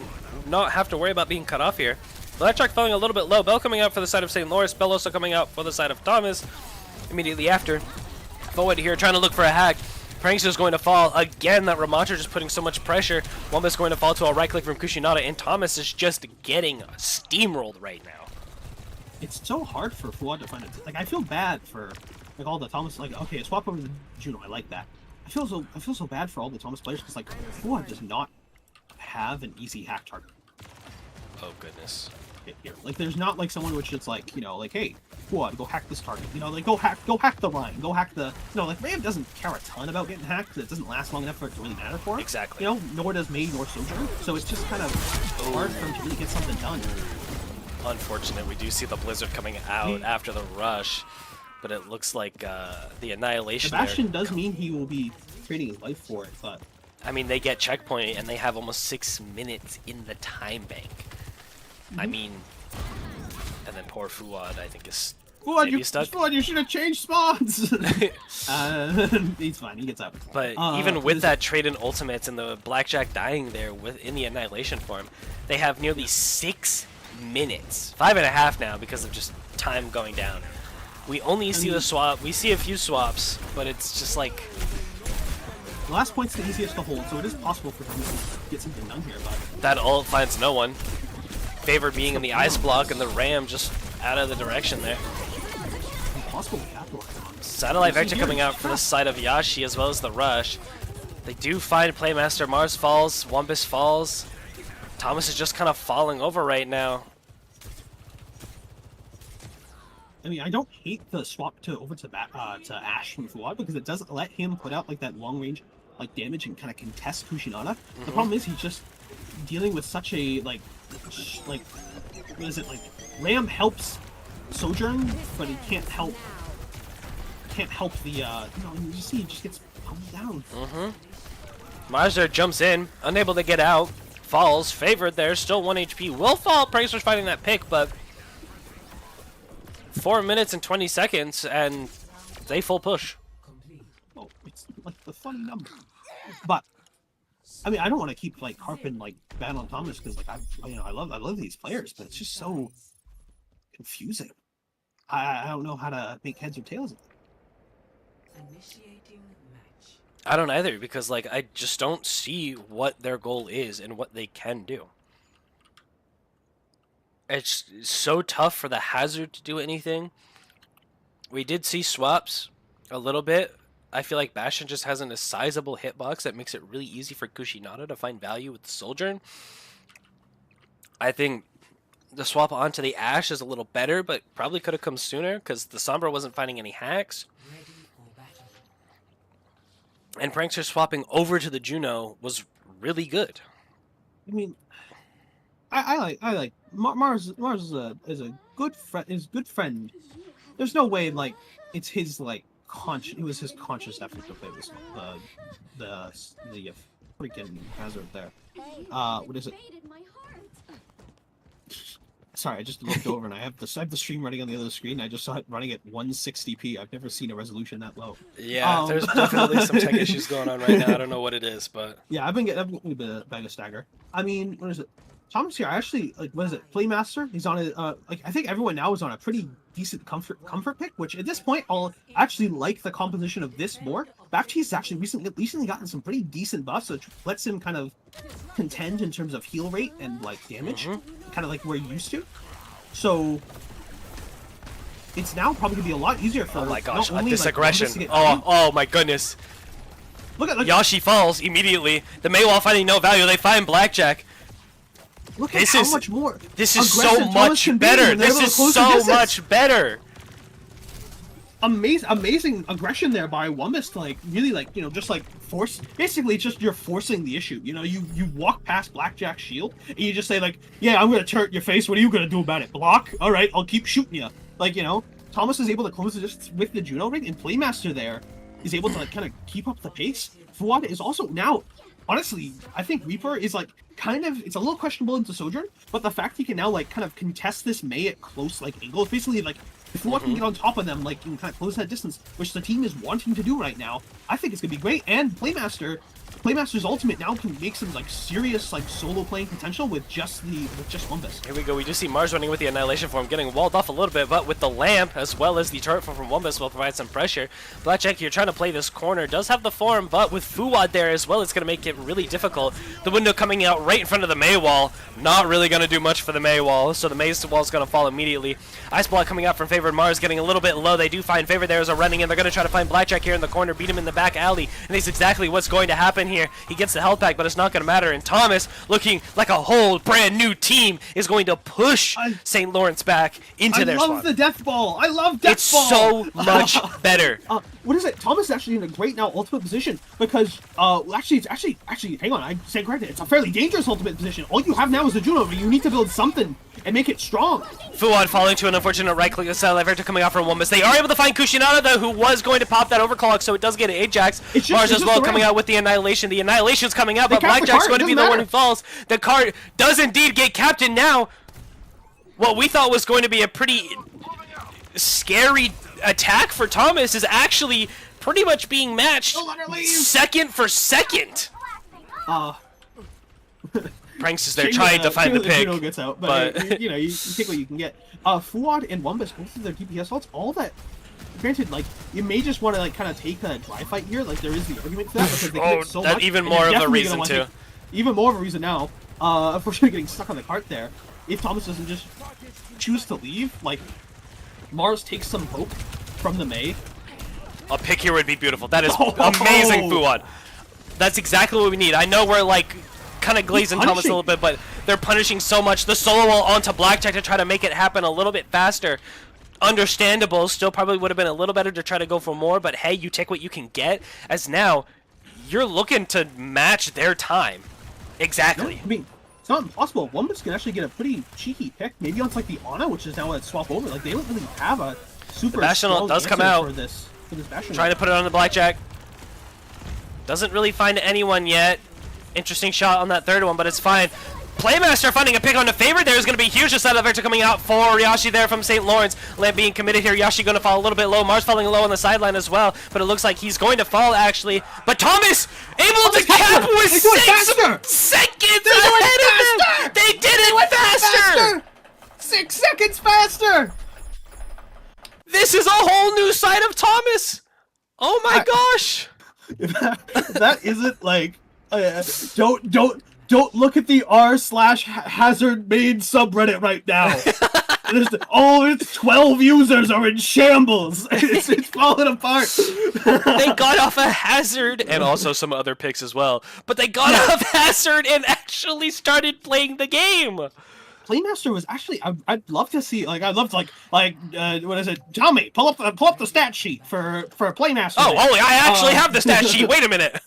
not have to worry about being cut off here. Electric falling a little bit low. Bell coming out for the side of St. Louis. Bell also coming out for the side of Thomas immediately after. Forward here, trying to look for a hack. Prankster's going to fall again. That Ramattra just putting so much pressure. Wumba's going to fall to a right click from Kushinada, and Thomas is just getting steamrolled right now. It's so hard for Fuad to find it. Like, I feel bad for like all the Thomas. Like, okay, swap over to Juno. I like that. I feel so bad for all the Thomas players because like Fuad does not have an easy hack target. Oh goodness. Here, like, there's not like someone which is like, you know, like, hey, Fuad, go hack this target. You know, like, go hack the line. Go hack the. You know, like, Ram doesn't care a ton about getting hacked because it doesn't last long enough for it to really matter for him. Exactly. You know, nor does May nor Sojourn. So it's just kind of hard for him to really get something done. Unfortunate. We do see the Blizzard coming out after the rush, but it looks like the Annihilation. Sebastian does mean he will be trading his life for it, but I mean, they get checkpoint and they have almost 6 minutes in the time bank. I mean, and then poor Fuad, I think, is stuck. Fuad, you should have changed spawns. He's fine. He gets out. But even with that trade in ultimates and the Blackjack dying there in the Annihilation form, they have nearly 6 minutes, 5.5 now because of just time going down. We only see the swap. We see a few swaps, but it's just like the last point's the easiest to hold, so it is possible for them to get something done here. But that ult finds no one. Favor being in the ice block and the Ram just out of the direction there. Impossible to capitalize on. Satellite Vector coming out for the side of Yashi as well as the rush. They do find Playmaster. Mars falls. Wumbus falls. Thomas is just kind of falling over right now. I mean, I don't hate the swap over to Ash from Fuad because it doesn't let him put out like that long range like damage and kind of contest Kushinada. The problem is he's just dealing with such a like what is it, like Ram helps Sojourn, but he can't help the you know, you see he just gets pumped down. Mars there jumps in, unable to get out, falls, favored there, still 1 HP, will fall. Prankster's fighting that pick, but 4 minutes and 20 seconds, and they full push. Oh, it's like the funny number. But I mean, I don't want to keep like harping like bad on Thomas because like I love these players, but it's just so confusing. I don't know how to make heads or tails of it. Initiating match. I don't either, because like I just don't see what their goal is and what they can do. It's so tough for the Hazard to do anything. We did see swaps a little bit. I feel like Bastion just hasn't a sizable hitbox that makes it really easy for Kushinada to find value with the Sojourn. I think the swap onto the Ashe is a little better, but probably could have come sooner because the Sombra wasn't finding any hacks. And Prankster swapping over to the Juno was really good. I mean, I like Mars is a good friend. Is good friend. There's no way like it's his like it was his conscious effort to play this the freaking Hazard there. What is it? Sorry, I just looked over and I have the stream running on the other screen. I just saw it running at 160p. I've never seen a resolution that low. Yeah, there's definitely some tech issues going on right now. I don't know what it is, but yeah, I've been getting a bit of stagger. I mean, what is it? Thomas here, I actually like. What is it? Playmaster. He's on a like. I think everyone now is on a pretty decent comfort pick. Which at this point, I'll actually like the composition of this more. Baptiste's actually recently gotten some pretty decent buffs, which lets him kind of contend in terms of heal rate and like damage, kind of like we're used to. So it's now probably gonna be a lot easier for. Oh my gosh! Not only, This like, aggression. Wumbus to get Oh my goodness! Look at Yashi falls immediately. The Maywall finding no value. They find Blackjack. Look at how much more. This is so much better. This is so much better. Amazing aggression there by Wumbus to like really like, you know, just like force. Basically, just you're forcing the issue. You know, you walk past Blackjack's shield and you just say like, yeah, I'm gonna turret your face. What are you gonna do about it? Block? All right, I'll keep shooting you. Like, you know. Thomas is able to close the distance with the Juno ring, and Playmaster there is able to like kind of keep up the pace. Fuad is also now, honestly, I think Reaper is like kind of, it's a little questionable into Sojourn, but the fact he can now like kind of contest this Mei at close like angle, basically like if Fuad can get on top of them, like you can kind of close that distance, which the team is wanting to do right now, I think it's gonna be great. And Playmaster's ultimate now can make some like serious like solo playing potential with just Wumbus. Here we go. We just see Mars running with the Annihilation form, getting walled off a little bit, but with the lamp as well as the turret form from Wumbus will provide some pressure. Blackjack, you're trying to play this corner, does have the form, but with Fuad there as well, it's going to make it really difficult. The window coming out right in front of the Mei wall, not really going to do much for the Mei wall, so the Mei's wall is going to fall immediately. Ice Block coming out from Favored Mars, getting a little bit low. They do find Favor there as a running in. They're going to try to find Blackjack here in the corner, beat him in the back alley, and that's exactly what's going to happen here. He gets the health pack, but it's not going to matter. And Thomas, looking like a whole brand new team, is going to push St. Lawrence back into their I love spot. the Death Ball. I love Death It's Ball. so much better. What is it? Thomas is actually in a great now ultimate position because actually hang on, I said correctly. It's a fairly dangerous ultimate position. All you have now is the Juno, but you need to build something and make it strong. Fuad falling to an unfortunate right click. The satellite vector coming out from Wumbus. They are able to find Kushinada though, who was going to pop that overclock, so it does get an Ajax. Mars as well coming out with the Annihilation. The Annihilation's coming out, but Blackjack's going to be the one who falls. The card does indeed get captain now. What we thought was going to be a pretty scary attack for Thomas is actually pretty much being matched second for second. Pranks is there trying to find the pick. Juno gets out, but you know, you take what you can get. Fuad and Wumbus, both of their DPS ults, all that. Granted, like you may just want to like kind of take a dry fight here. Like there is the argument for that because they get so much. Even more of a reason too. Even more of a reason now. Unfortunately, getting stuck on the cart there. If Thomas doesn't just choose to leave, like Mars takes some hope from the Mei. A pick here would be beautiful. That is amazing, Fuad. That's exactly what we need. I know we're like kind of glazing Thomas a little bit, but they're punishing so much. The solo wall onto Blackjack to try to make it happen a little bit faster. Understandable. Still probably would have been a little better to try to go for more, but hey, you take what you can get. As now, you're looking to match their time. Exactly. No, I mean, it's not impossible. Wumbus can actually get a pretty cheeky pick, maybe on like the Ana, which is now a swap over. Like they don't really have a super. The Bastion does come out for this Bastion. Trying to put it on the Blackjack. Doesn't really find anyone yet. Interesting shot on that third one, but it's fine. Playmaster finding a pick on the favor there is going to be huge. Just out of vector coming out for Yashi there from St. Lawrence. Lamp being committed here. Yashi going to fall a little bit low. Mars falling low on the sideline as well, but it looks like he's going to fall actually. But Thomas able to cap with 6 seconds ahead of him. They did it faster. 6 seconds faster. This is a whole new side of Thomas. Oh my gosh. That isn't like don't look at the r/hazard main subreddit right now. It's 12 users are in shambles. It's falling apart. They got off a hazard and also some other picks as well, but they got off hazard and actually started playing the game. Playmaster was actually I'd love to see I'd love to what is it? Tell me, pull up the stat sheet for Playmaster. Oh, holy! I actually have the stat sheet. Wait a minute.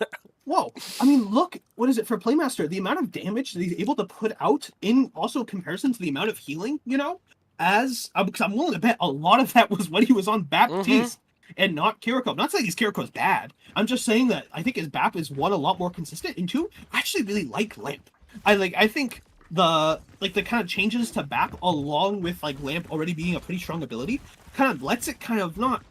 Whoa! I mean, look, what is it for Playmaster? The amount of damage that he's able to put out in also comparison to the amount of healing, you know, because I'm willing to bet a lot of that was when he was on Baptiste and not Kiriko. I'm not saying his Kiriko is bad. I'm just saying that I think his BAP is one, a lot more consistent, and two, I actually really like Lamp. I think the kind of changes to BAP along with like Lamp already being a pretty strong ability kind of lets it kind of not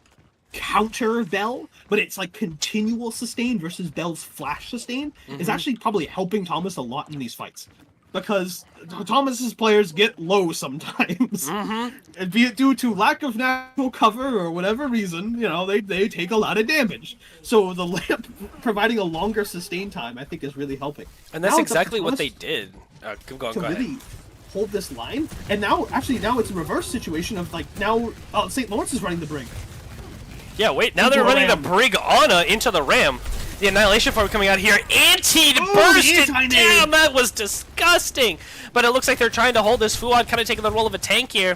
counter Bell, but it's like continual sustain versus Bell's flash sustain is actually probably helping Thomas a lot in these fights because Thomas's players get low sometimes, and be it due to lack of natural cover or whatever reason, you know, they take a lot of damage. So the Lamp providing a longer sustain time, I think, is really helping. And that's exactly what they did. Go really ahead. Hold this line, and now it's a reverse situation of like now St. Lawrence is running the brig. Yeah, wait, now they're running the Brig Ana into the Ram. The Annihilation form coming out here. Burst it down! That was disgusting! But it looks like they're trying to hold this. Fuad kind of taking the role of a tank here.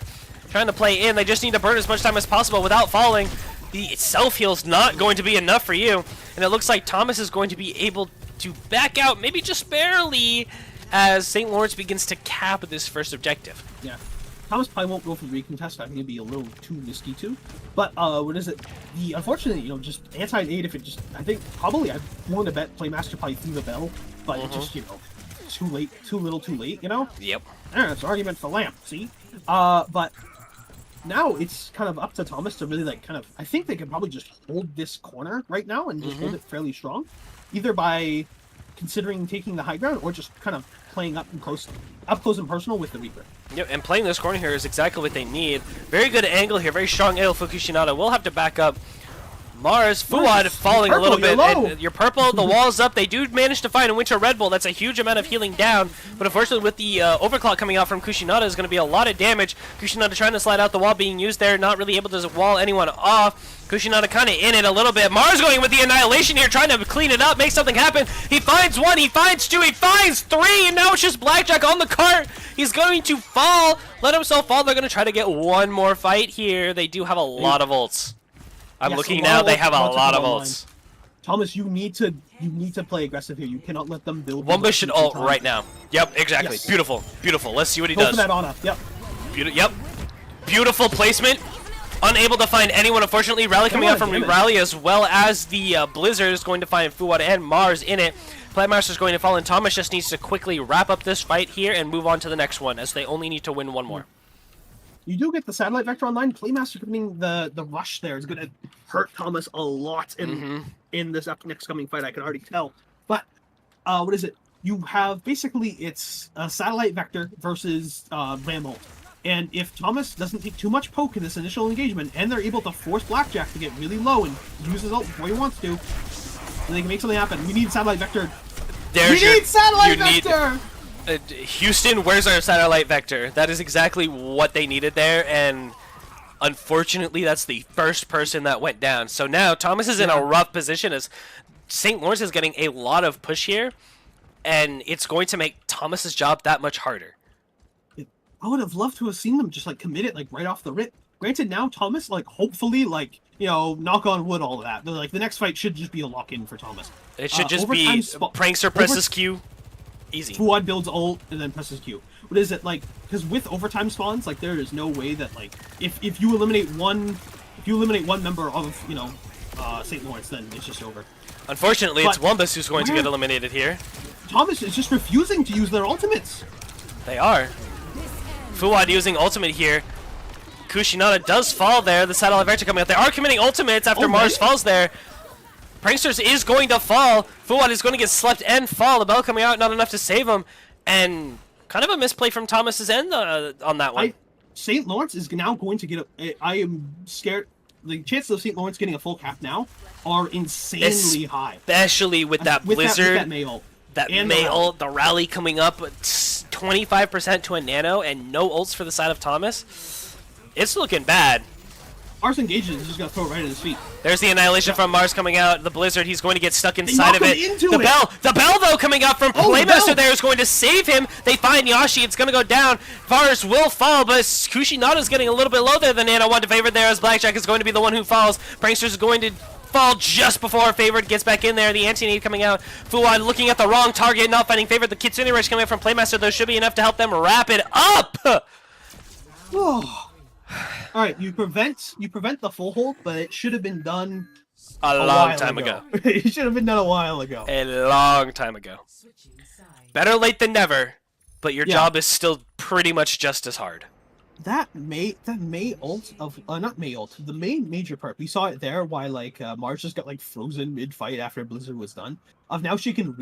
Trying to play in. They just need to burn as much time as possible without falling. The self-heal's not going to be enough for you. And it looks like Thomas is going to be able to back out, maybe just barely, as St. Lawrence begins to cap this first objective. Yeah. Thomas probably won't go for the recontest. I think it'd be a little too risky too. But what is it? The unfortunately, just anti-native. It just I think probably I'm willing to bet Playmaster probably threw the bell, but it just too late, too little, too late. Yep. It's an argument for Lamp. See, but now it's kind of up to Thomas to really I think they can probably just hold this corner right now and just hold it fairly strong, either by considering taking the high ground or just kind of playing up close and personal with the Reaper. Yep, and playing this corner here is exactly what they need. Very good angle here, very strong angle for Kushinada. We'll have to back up. Mars, Fuad falling a little bit. And you're purple, the wall's up. They do manage to find a Winter Red Bull. That's a huge amount of healing down. But unfortunately, with the overclock coming out from Kushinada, is going to be a lot of damage. Kushinada trying to slide out the wall being used there, not really able to wall anyone off. Kushinada kind of in it a little bit. Mars going with the Annihilation here, trying to clean it up, make something happen. He finds one, he finds two, he finds three, and now it's just Blackjack on the cart. He's going to fall, let himself fall. They're going to try to get one more fight here. They do have a lot of ults. I'm looking now. They have a lot of ults. Thomas, you need to play aggressive here. You cannot let them build. Wumba should ult right now. Yep, exactly. Yes. Beautiful, beautiful. Let's see what he does. Go for that Ana. Yep. Yep. Beautiful placement. Unable to find anyone. Unfortunately, Rally coming out from Rally as well as the Blizzard is going to find Fuad and Mars in it. Playmaster's going to fall, and Thomas just needs to quickly wrap up this fight here and move on to the next one, as they only need to win one more. You do get the Satellite Vector online. Playmaster committing the rush there is going to hurt Thomas a lot in this next coming fight. I can already tell. But what is it? You have basically it's a Satellite Vector versus Ram ult. And if Thomas doesn't take too much poke in this initial engagement, and they're able to force Blackjack to get really low and use his ult before he wants to, then they can make something happen. We need Satellite Vector. We need Satellite Vector! Houston, where's our Satellite Vector? That is exactly what they needed there, and unfortunately that's the first person that went down. So now Thomas is in a rough position as St. Lawrence is getting a lot of push here, and it's going to make Thomas's job that much harder. I would have loved to have seen them just commit it right off the rip. Granted, now Thomas hopefully knock on wood, all of that. The next fight should just be a lock-in for Thomas. It should just be Prankster presses Q. Easy. Fuad builds ult and then presses Q. What is it because with overtime spawns, there is no way that if you eliminate one member of St. Lawrence, then it's just over. Unfortunately, it's Wumbus who's going to get eliminated here. Thomas is just refusing to use their ultimates. They are. Fuad using ultimate here. Kushinada does fall there. The Satellite Vector coming out. They are committing ultimates after Mars falls there. Pranksters is going to fall. Fuad is going to get slept and fall. The bell coming out, not enough to save him. And kind of a misplay from Thomas's end on that one. St. Lawrence is now going to get I am scared. The chances of St. Lawrence getting a full cap now are insanely high. Especially with that Blizzard. That May ult. The rally coming up, 25% to a nano, and no ults for the side of Thomas. It's looking bad. Mars engages is just going to throw it right at his feet. There's the Annihilation from Mars coming out. The Blizzard, he's going to get stuck inside of it. The bell, though, coming out from Playmaster there is going to save him. They find Yashi. It's going to go down. Varus will fall, but Kushinada's getting a little bit low there. The Nano one to Favorite there as Blackjack is going to be the one who falls. Prankster is going to fall just before Favorite gets back in there. The anti-nade coming out. Fuad looking at the wrong target, not finding Favorite. The Kitsune Rush coming out from Playmaster, though, should be enough to help them wrap it up. All right, you prevent the full hold, but it should have been done a long time ago. It should have been done a while ago. A long time ago. Better late than never, but your job is still pretty much just as hard. That May ult of not May ult, the main major part, we saw it there while Mars just got frozen mid-fight after Blizzard was done. Now she can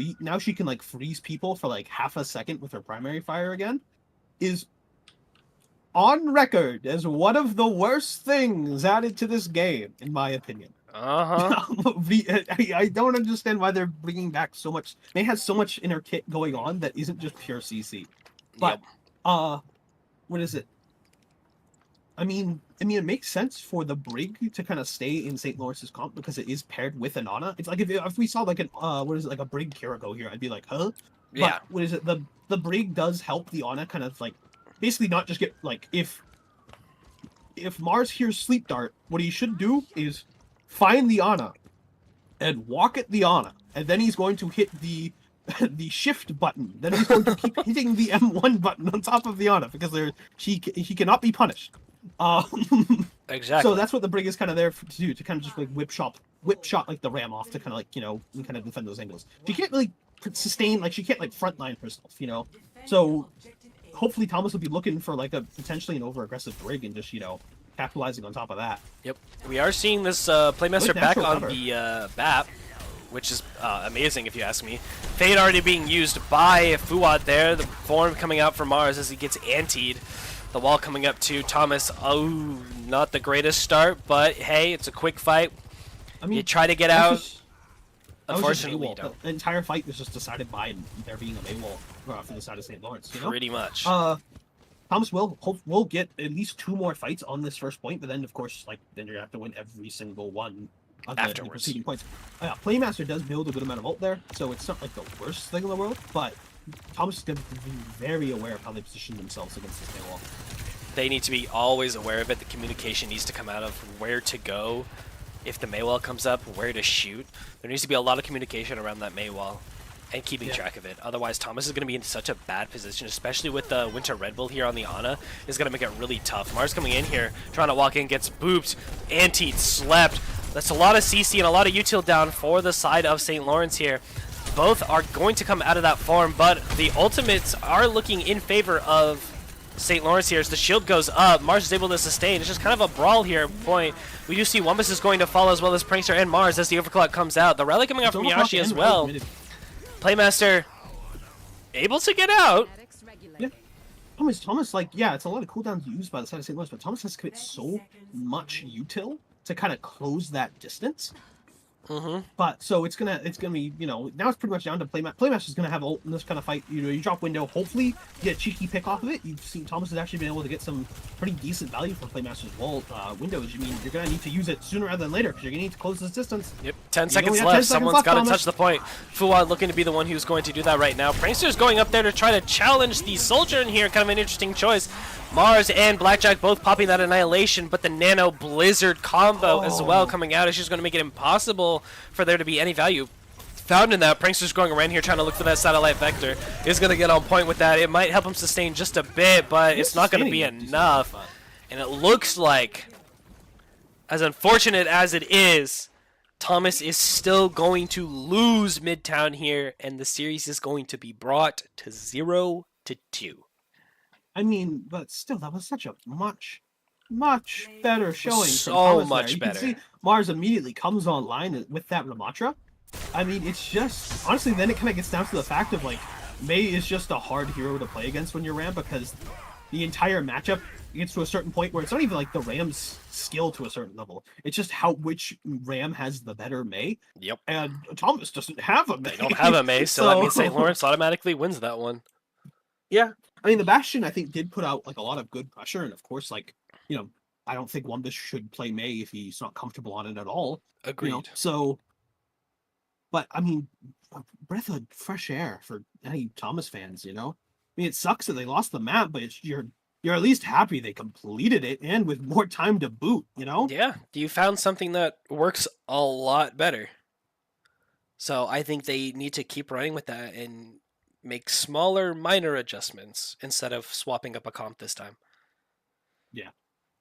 freeze people for half a second with her primary fire again, is on record as one of the worst things added to this game, in my opinion. I don't understand why they're bringing back so much. They had so much inner kit going on that isn't just pure CC. But what is it? I mean, it makes sense for the Brig to kind of stay in St. Lawrence's comp because it is paired with an Ana. It's if we saw a Brig Kiriko here, I'd be like, huh? Yeah. But what is it? The Brig does help the Ana kind of basically not just get if Mars hears Sleep Dart, what he should do is find the Ana and walk at the Ana, and then he's going to hit the the shift button. Then he's going to keep hitting the M1 button on top of the Ana because he cannot be punished. Exactly. So that's what the Brig is kind of there to do, to kind of just like whip shot like the Ram off to kind of like, kind of defend those angles. She can't really sustain, like she can't like frontline herself, So hopefully Thomas will be looking for like potentially an over aggressive Brig and just capitalizing on top of that. Yep. We are seeing this Playmaster back on cover. the BAP, which is amazing if you ask me. Fade already being used by Fuad there. The form coming out for Mars as he gets antied. The wall coming up to Thomas. Oh, not the greatest start, but hey, it's a quick fight. I mean, You try to get out. Unfortunately, you AWOL. don't. The entire fight was just decided by there being a AWOL for the side of St. Lawrence. Pretty much. Thomas will get at least 2 more fights on this first point, but then of course, then you're gonna have to win every single one of the preceding points. Playmaster does build a good amount of ult there, so it's not like the worst thing in the world, but Thomas is gonna be very aware of how they position themselves against this AWOL. They need to be always aware of it. The communication needs to come out of where to go. If the Maywall comes up, where to shoot. There needs to be a lot of communication around that Maywall and keeping track of it. Otherwise, Thomas is going to be in such a bad position, especially with the Winter Red Bull here on the Ana. Is going to make it really tough. Mars coming in here, trying to walk in, gets booped, antied, slept. That's a lot of CC and a lot of util down for the side of St. Lawrence here. Both are going to come out of that form, but the ultimates are looking in favor of St. Lawrence here as the shield goes up. Mars is able to sustain. It's just kind of a brawl here point. We do see Wumbus is going to follow as well as Prankster and Mars as the overclock comes out. The rally coming out from Yashi as well. Playmaster able to get out. Yeah. Thomas, it's a lot of cooldowns used by the side of St. Louis, but Thomas has to commit so much util to kind of close that distance. But so it's gonna be now it's pretty much down to Playmaster's gonna have ult in this kind of fight. You drop window, hopefully you get a cheeky pick off of it. You've seen Thomas has actually been able to get some pretty decent value from Playmaster's wall windows. I mean, you're gonna need to use it sooner rather than later because you're gonna need to close this distance. Yep, 10 seconds left. Someone's got to touch the point. Fuad looking to be the one who's going to do that right now. Prankster's going up there to try to challenge the soldier in here. Kind of an interesting choice. Mars and Blackjack both popping that Annihilation, but the Nano Blizzard combo as well coming out is just going to make it impossible for there to be any value found in that. Prankster's going around here trying to look for that satellite vector. Is going to get on point with that. It might help him sustain just a bit, but it's not going to be enough. And it looks like, as unfortunate as it is, Thomas is still going to lose Midtown here, and the series is going to be brought to 0-2. I mean, but still, that was such a much better showing. So much you better. Can see Mars immediately comes online with that Ramatra. I mean, it's just honestly, then it kind of gets down to the fact of Mei is just a hard hero to play against when you're Ram because the entire matchup gets to a certain point where it's not even the Ram's skill to a certain level. It's just which Ram has the better Mei. Yep. And Thomas doesn't have a Mei. They don't have a Mei, so that means St. Lawrence automatically wins that one. Yeah. I mean, the Bastion, I think, did put out a lot of good pressure, and of course, I don't think Wumbus should play Mei if he's not comfortable on it at all. Agreed. But I mean, a breath of fresh air for any Thomas fans. I mean, it sucks that they lost the map, but you're at least happy they completed it and with more time to boot. Yeah, you found something that works a lot better. So I think they need to keep running with that and make smaller, minor adjustments instead of swapping up a comp this time. Yeah.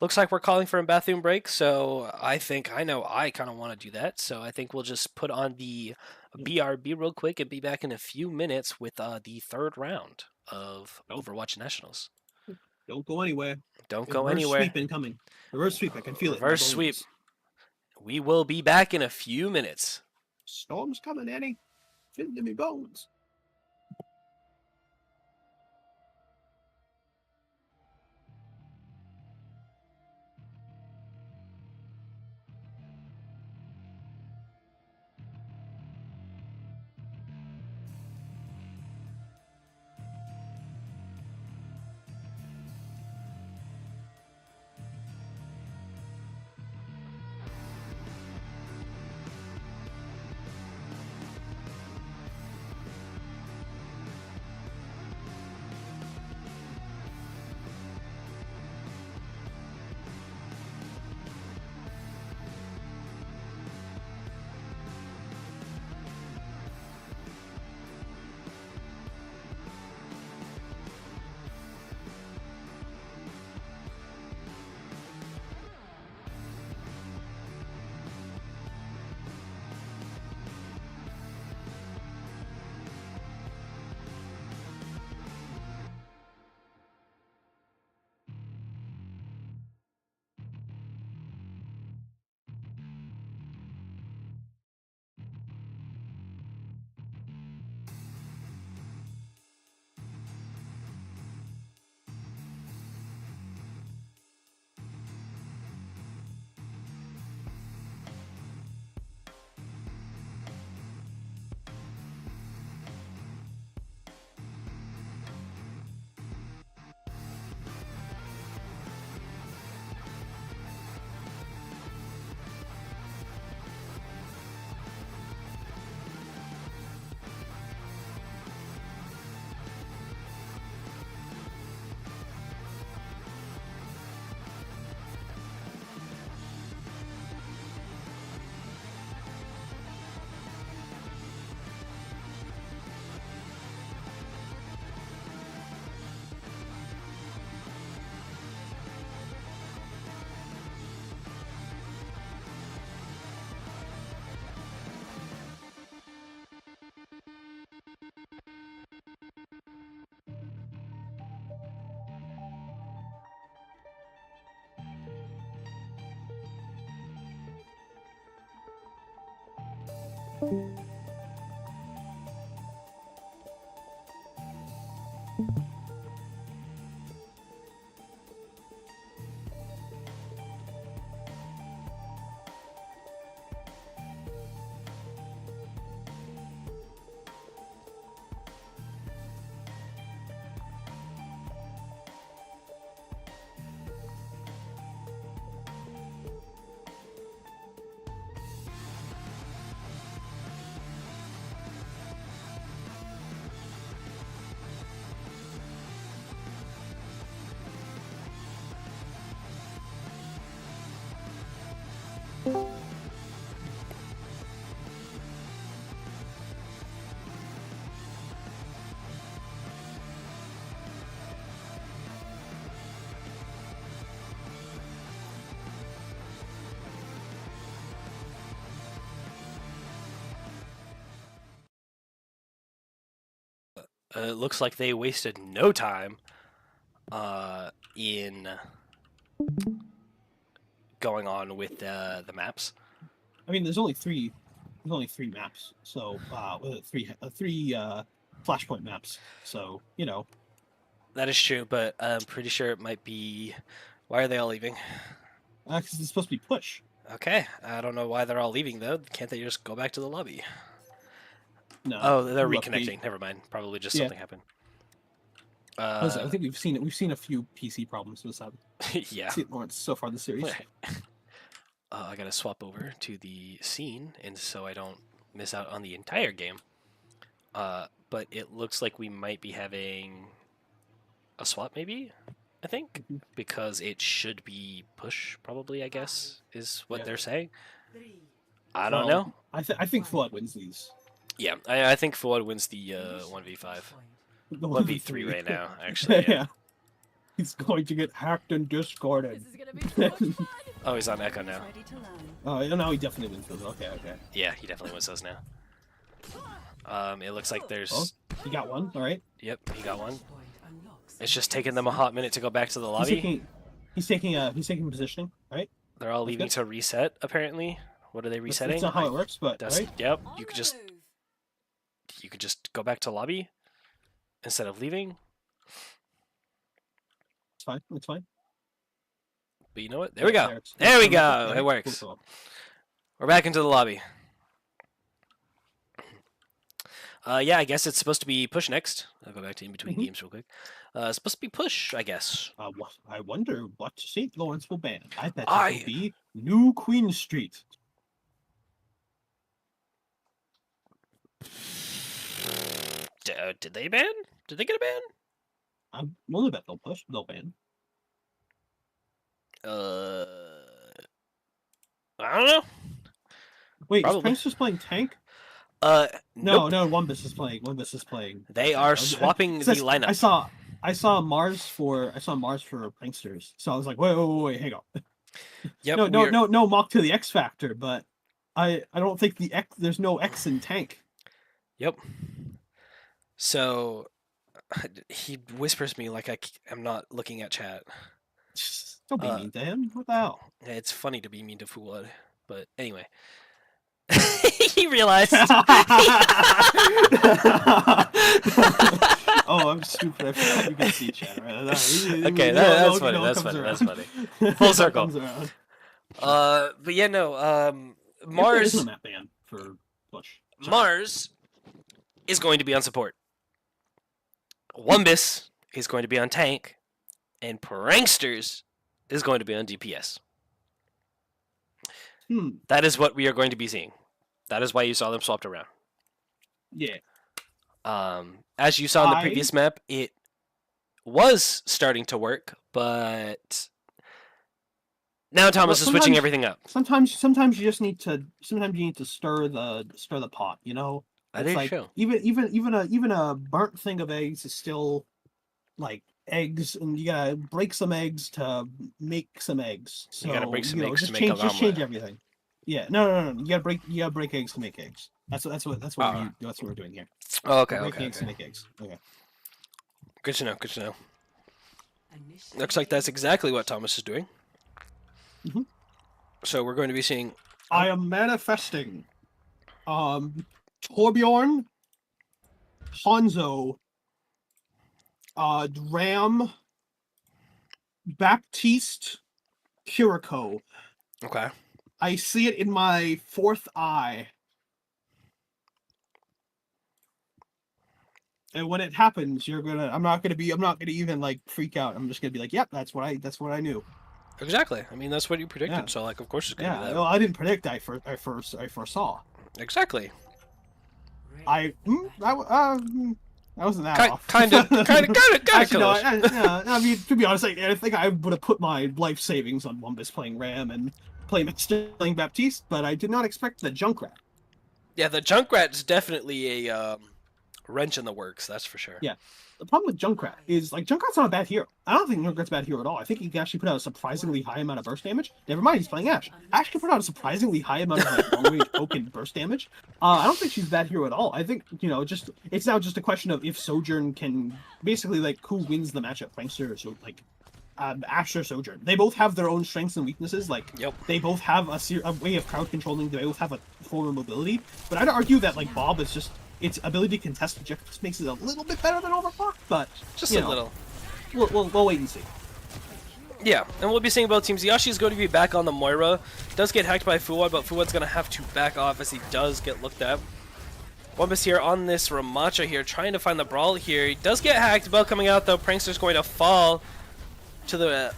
Looks like we're calling for a bathroom break, so I know I kind of want to do that. So I think we'll just put on the BRB real quick and be back in a few minutes with the third round of Overwatch Nationals. Don't go anywhere. Don't go anywhere. Reverse sweep incoming. Reverse sweep, I can feel it. Reverse sweep. We will be back in a few minutes. Storm's coming, Annie. Feel it in me bones. It looks like they wasted no time in going on with the maps. I mean, there's only three maps, so three flashpoint maps. So you know, That is true, but I'm pretty sure it might be. Why are they all leaving? because it's supposed to be push. Okay, I don't know why they're all leaving though. Can't they just go back to the lobby? No. Oh, they're new reconnecting. Never mind. Probably just Yeah. something happened. I think we've seen it. We've seen a few PC problems with that. Yeah. Lawrence so far this series. I gotta swap over to the scene, and so I don't miss out on the entire game. But it looks like we might be having a swap, maybe. I think because it should be push, probably. I guess is what Yeah. they're saying. 3, I don't Well, know. I think Flood wins these. Yeah, I think Fuad wins the 1v5. The 1v3 right now, actually. yeah. He's going to get hacked and discarded. This is gonna be so much fun. Oh, he's on Echo now. Ready to learn. Oh, no, he definitely wins those. Okay, okay. Yeah, he definitely wins those now. It looks like there's. Oh, he got one. All right. Yep, he got one. point unlocks. It's just taking them a hot minute to go back to the lobby. He's taking positioning. Right. They're all leaving good. to reset. Apparently, what are they That's resetting? not how it works, but That's, right. Yep. On You could the just move. go back to lobby instead of leaving. It's fine. It's fine. But you know what? There we go. it's- There we it's- go. alright, It cool, works. cool. We're back into the lobby. Yeah, I guess it's supposed to be push next. I'll go back to in between Mhm. games real quick. It's supposed to be push, I guess. I wonder what St. Lawrence will ban. I bet I- it will be New Queen Street. Did they ban? Did they get a ban? I'm willing to bet they'll push. They'll ban. I don't know. Wait, Probably. is Prince just playing tank? No, No, no. Wumbus is playing. Wumbus is playing. They are I- swapping it the says- lineup. I saw Mars for pranksters. So I was like, wait, hang on. Yep. No, mock to the X Factor, but I don't think there's no X in tank. Yep. So he whispers me like I'm not looking at chat. Don't be mean to him. What the hell? It's funny to be mean to Fuad, but anyway. He realized. Oh, I'm stupid. I forgot you can see chat. Right? Okay, that's funny. That's funny. That's funny. Full circle. But yeah, no. Mars. Mars. Map ban for push. Mars is going to be on support. Wumbus is going to be on tank, and Pranksters is going to be on DPS. That is what we are going to be seeing. That is why you saw them swapped around. Yeah. As you saw in the previous map, it was starting to work, but now Thomas is switching everything up. Sometimes you just need to. Sometimes you need to stir the pot. You know. That It's is like true. even a burnt thing of eggs is still like eggs, and you gotta break some eggs to make some eggs. So, You gotta break some eggs just to make an just change omelet. everything. Yeah, no. You gotta break eggs to make eggs. That's what Ah. that's what we're doing here. Oh, okay, We're breaking okay, eggs to okay. make eggs. Okay. Good to know. Good to know. Initiating Looks like that's exactly what Thomas is doing. Mhm. So we're going to be seeing. I am manifesting. Torbjorn, Hanzo, Ram, Baptiste, Kiriko. Okay. I see it in my fourth eye. And when it happens, I'm not gonna even like freak out. I'm just gonna be like, yep, that's what I knew. Exactly. I mean, that's what you predicted. Yeah. So, like, of course it's gonna be Yeah, that. well, I didn't predict. I foresaw. Exactly. I wasn't that off. Kind of Actually, no, close. I mean, to be honest, I think I would have put my life savings on Wumbus playing Ram and playing Baptiste, but I did not expect the Junkrat. Yeah, the Junkrat's definitely a wrench in the works. That's for sure. Yeah. The problem with Junkrat is, like, Junkrat's not a bad hero. I don't think Junkrat's a bad hero at all. I think he can actually put out a surprisingly high amount of burst damage. Never mind, he's playing Ashe. Ashe can put out a surprisingly high amount of like, long-range poke and burst damage. I don't think she's a bad hero at all. I think, it's now just a question of if Sojourn can, basically, like, who wins the matchup, Prankster or so, like, Ashe or Sojourn. They both have their own strengths and weaknesses. Like, they both have a way of crowd controlling. They both have a form of mobility. But I'd argue that, like, Bob is just... its ability to contest objectives makes it a little bit better than Overclock, but just a little. We'll wait and see. Yeah, and we'll be seeing both teams. Yashi is going to be back on the Moira. Does get hacked by Fuad, but Fuad's going to have to back off as he does get looked at. Wumbus here on this Ramacha here, trying to find the brawl here. He does get hacked. Bell coming out though. Prankster's going to fall to the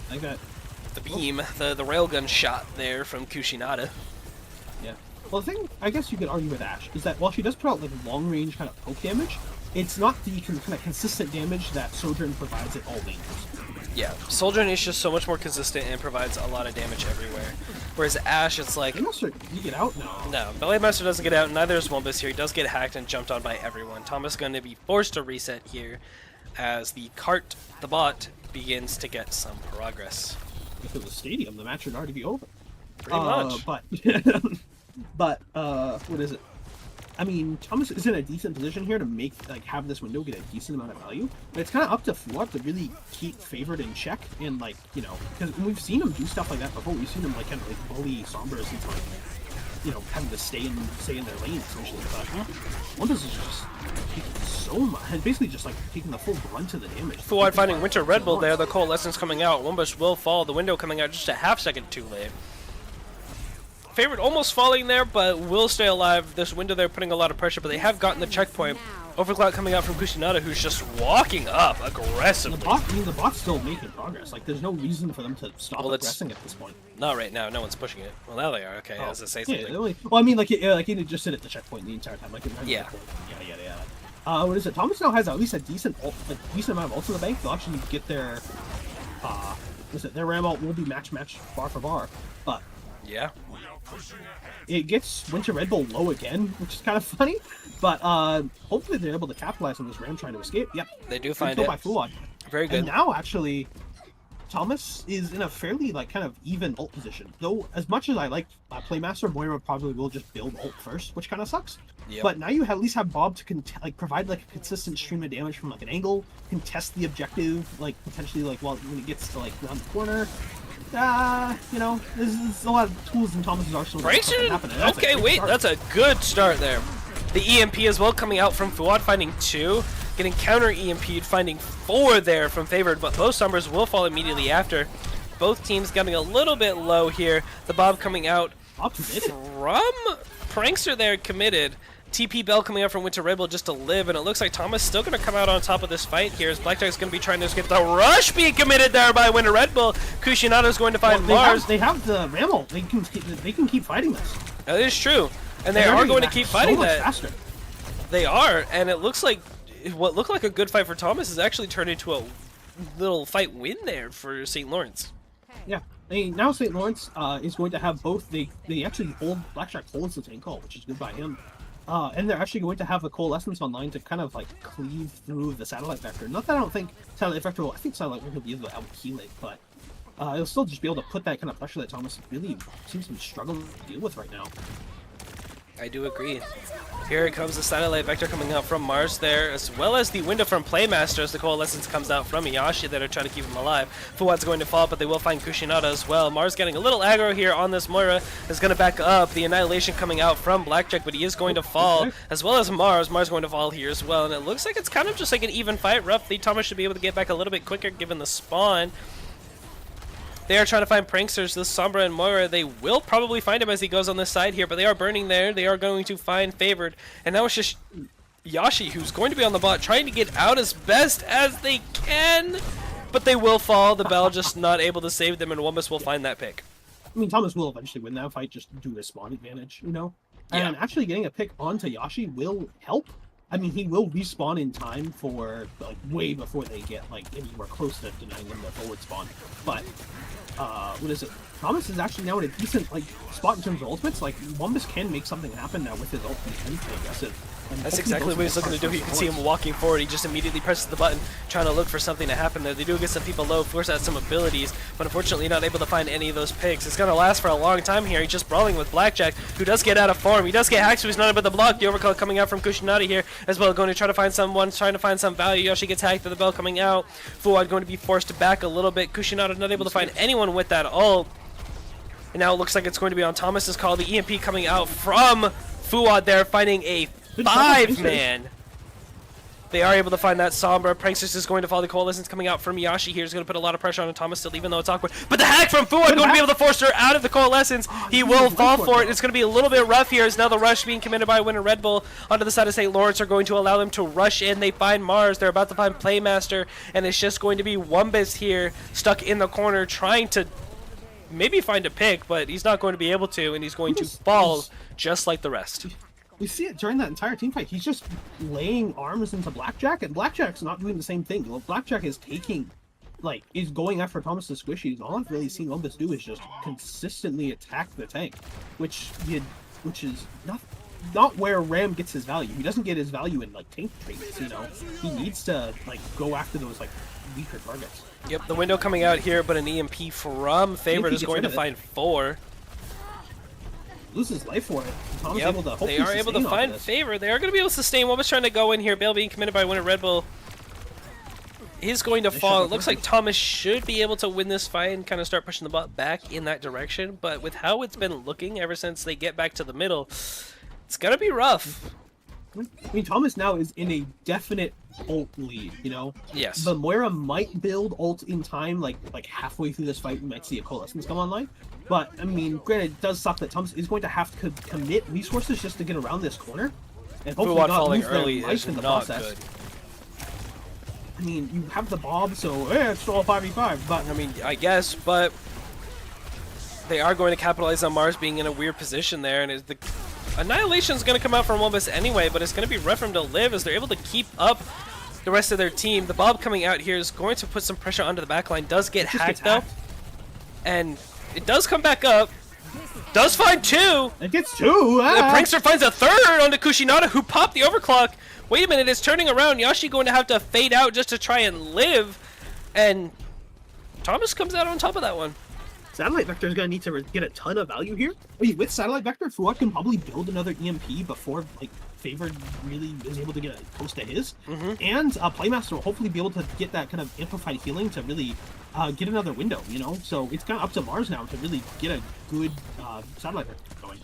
beam, the railgun shot there from Kushinada. Yeah. Well, the thing I guess you could argue with Ashe is that while she does put out like long-range kind of poke damage, it's not the kind of consistent damage that Sojourn provides at all lanes. Yeah, Sojourn is just so much more consistent and provides a lot of damage everywhere. Whereas Ashe, it's like... Master, you get out now. No, Ballet Master doesn't get out, neither is Wumbus here. He does get hacked and jumped on by everyone. Thomas going to be forced to reset here as the bot, begins to get some progress. If it was a stadium, the match would already be over. Pretty much. But what is it? I mean, Thomas is in a decent position here to have this window get a decent amount of value, but it's kind of up to Fuad to really keep Favored in check and because we've seen him do stuff like that before. We've seen him kind of bully Sombras into having to stay in their lane essentially. But Wumbus is just taking so much, and basically just taking the full brunt of the damage. Fuad finding Winter Red Bull there. The Coalescence coming out. Wumbus will fall. The window coming out just a half second too late. Favored almost falling there, but will stay alive. This window there putting a lot of pressure, but they have gotten the checkpoint. Overclock coming out from Kushinada, who's just walking up aggressively. The bot's still making progress. There's no reason for them to stop aggressing at this point. Not right now. No one's pushing it. Well, now they are. Okay, as I say something. He just sit at the checkpoint the entire time. Yeah. What is it? Thomas now has at least a decent amount of ults in the bank. They'll actually get their their Ram ult will be match bar for bar, but yeah. It gets Winter Red Bull low again, which is kind of funny, but hopefully they're able to capitalize on this Ram trying to escape. Yep. They do find it. By Fuad. Very good. And now, actually, Thomas is in a fairly, kind of even ult position. Though, as much as I like Playmaster, Moira probably will just build ult first, which kind of sucks. Yep. But now you at least have Bob to provide, a consistent stream of damage from, an angle, contest the objective, potentially, when it gets to, around the corner. There's a lot of tools in Thomas's arsenal. Okay, wait, that's a good start there. The EMP as well coming out from Fuad, finding 2. Getting counter EMP'd, finding 4 there from Favored, but both Summers will fall immediately after. Both teams getting a little bit low here. The Bob coming out from Prankster there, committed. TP Bell coming out from Winter Red Bull just to live, and it looks like Thomas still going to come out on top of this fight here as Blackjack's going to be trying to get the rush being committed there by Winter Red Bull. Kushinada's going to find Mars. They have the Ram ult. They can keep fighting this. That is true, and they are going to keep fighting so much that. Faster. They are, and it looks like what looked like a good fight for Thomas has actually turned into a little fight win there for St. Lawrence. Yeah. Now St. Lawrence is going to have both. They actually hold Blackjack holds the tank call, which is good by him. And they're actually going to have a Coalescence online to kind of cleave through the Satellite Vector. Not that I don't think Satellite Vector will, I think Satellite Vector will be able to out-heal it, but it'll still just be able to put that kind of pressure that Thomas really seems to be struggling to deal with right now. I do agree. Here comes the satellite vector coming out from Mars there, as well as the window from Playmaster as the Coalescence comes out from Iyashi that are trying to keep him alive. Fuwad's going to fall, but they will find Kushinada as well. Mars getting a little aggro here on this Moira is going to back up. The Annihilation coming out from Blackjack, but he is going to fall, as well as Mars. Mars going to fall here as well, and it looks like it's kind of just like an even fight. Roughly, Thomas should be able to get back a little bit quicker given the spawn. They are trying to find pranksters, this Sombra and Moira. They will probably find him as he goes on this side here, but they are burning there. They are going to find Favored. And now it's just Yashi who's going to be on the bot, trying to get out as best as they can. But they will fall. The Bell just not able to save them, and Wumbus will find that pick. I mean, Thomas will eventually win that fight just due to spawn advantage, you know? And actually getting a pick onto Yashi will help. I mean, he will respawn in time for, like, way before they get, like, anywhere close to denying them the forward spawn. But, what is it? Thomas is actually now in a decent, like, spot in terms of ultimates. Like, Wumbus can make something happen now with his ult and aggressive. That's exactly what he's looking to do. You can see him walking forward. He just immediately presses the button, trying to look for something to happen there. They do get some people low, force out some abilities, but unfortunately not able to find any of those picks. It's going to last for a long time here. He's just brawling with Blackjack, who does get out of form. He does get hacked, so he's not able to block. The overcall coming out from Kushinada here as well, going to try to find someone, trying to find some value. Yoshi gets hacked, the Bell coming out. Fuad going to be forced back a little bit. Kushinada not able to find anyone with that ult. And now it looks like it's going to be on Thomas's call. The EMP coming out from Fuad there, finding a 5-man. They are able to find that Sombra. Pranksters is going to fall. The Coalescence coming out from Yashi here is going to put a lot of pressure on Thomas still, even though it's awkward. But the hack from Fuad going to be able to force her out of the Coalescence. He will fall for it. It's going to be a little bit rough here as now the rush being committed by Winter Red Bull onto the side of St. Lawrence are going to allow them to rush in. They find Mars. They're about to find Playmaster, and it's just going to be Wumbus here stuck in the corner trying to maybe find a pick, but he's not going to be able to, and he's going to fall just like the rest. We see it during that entire team fight. He's just laying arms into Blackjack, and Blackjack's not doing the same thing. Well, Blackjack is taking, like, is going after Thomas's squishies. All I've really seen Wumbus do is just consistently attack the tank, which is not where Ram gets his value. He doesn't get his value in, like, tank traits, you know? He needs to, like, go after those, like, weaker targets. Yep, the window coming out here, but an EMP from Favorite is going to find 4. Loses life for it. Thomas Yep, able to they are able to find Favor. They are going to be able to sustain. Wumbus trying to go in here. Bale being committed by Winter Red Bull. He's going to fall. It looks like Thomas should be able to win this fight and kind of start pushing the bot back in that direction. But with how it's been looking ever since they get back to the middle, it's going to be rough. I mean, Thomas now is in a definite ult lead, you know? Yes. The Moira might build ult in time, like halfway through this fight, we might see a Coalescence come online. But, I mean, granted, it does suck that Thomas is going to have to commit resources just to get around this corner. And hopefully Fuad not falling lose their early life is in the not process. good. I mean, you have the Bob, so, it's all 5v5, but... I mean, I guess, but they are going to capitalize on Mars being in a weird position there, and the Annihilation is going to come out from Wumbus anyway, but it's going to be rough for him to live as they're able to keep up the rest of their team. The Bob coming out here is going to put some pressure onto the backline. Does get hacked, though, and it does come back up. Does find 2. It gets 2. The Prankster finds a 3rd onto Kushinada, who popped the overclock. Wait a minute, it's turning around. Yashi going to have to fade out just to try and live, and Thomas comes out on top of that one. Satellite Vector is going to need to get a ton of value here. I mean, with Satellite Vector, Fuad can probably build another EMP before, like, Favored really is able to get close to his. And Playmaster will hopefully be able to get that kind of amplified healing to really get another window, you know? So it's kind of up to Mars now to really get a good Satellite Vector going.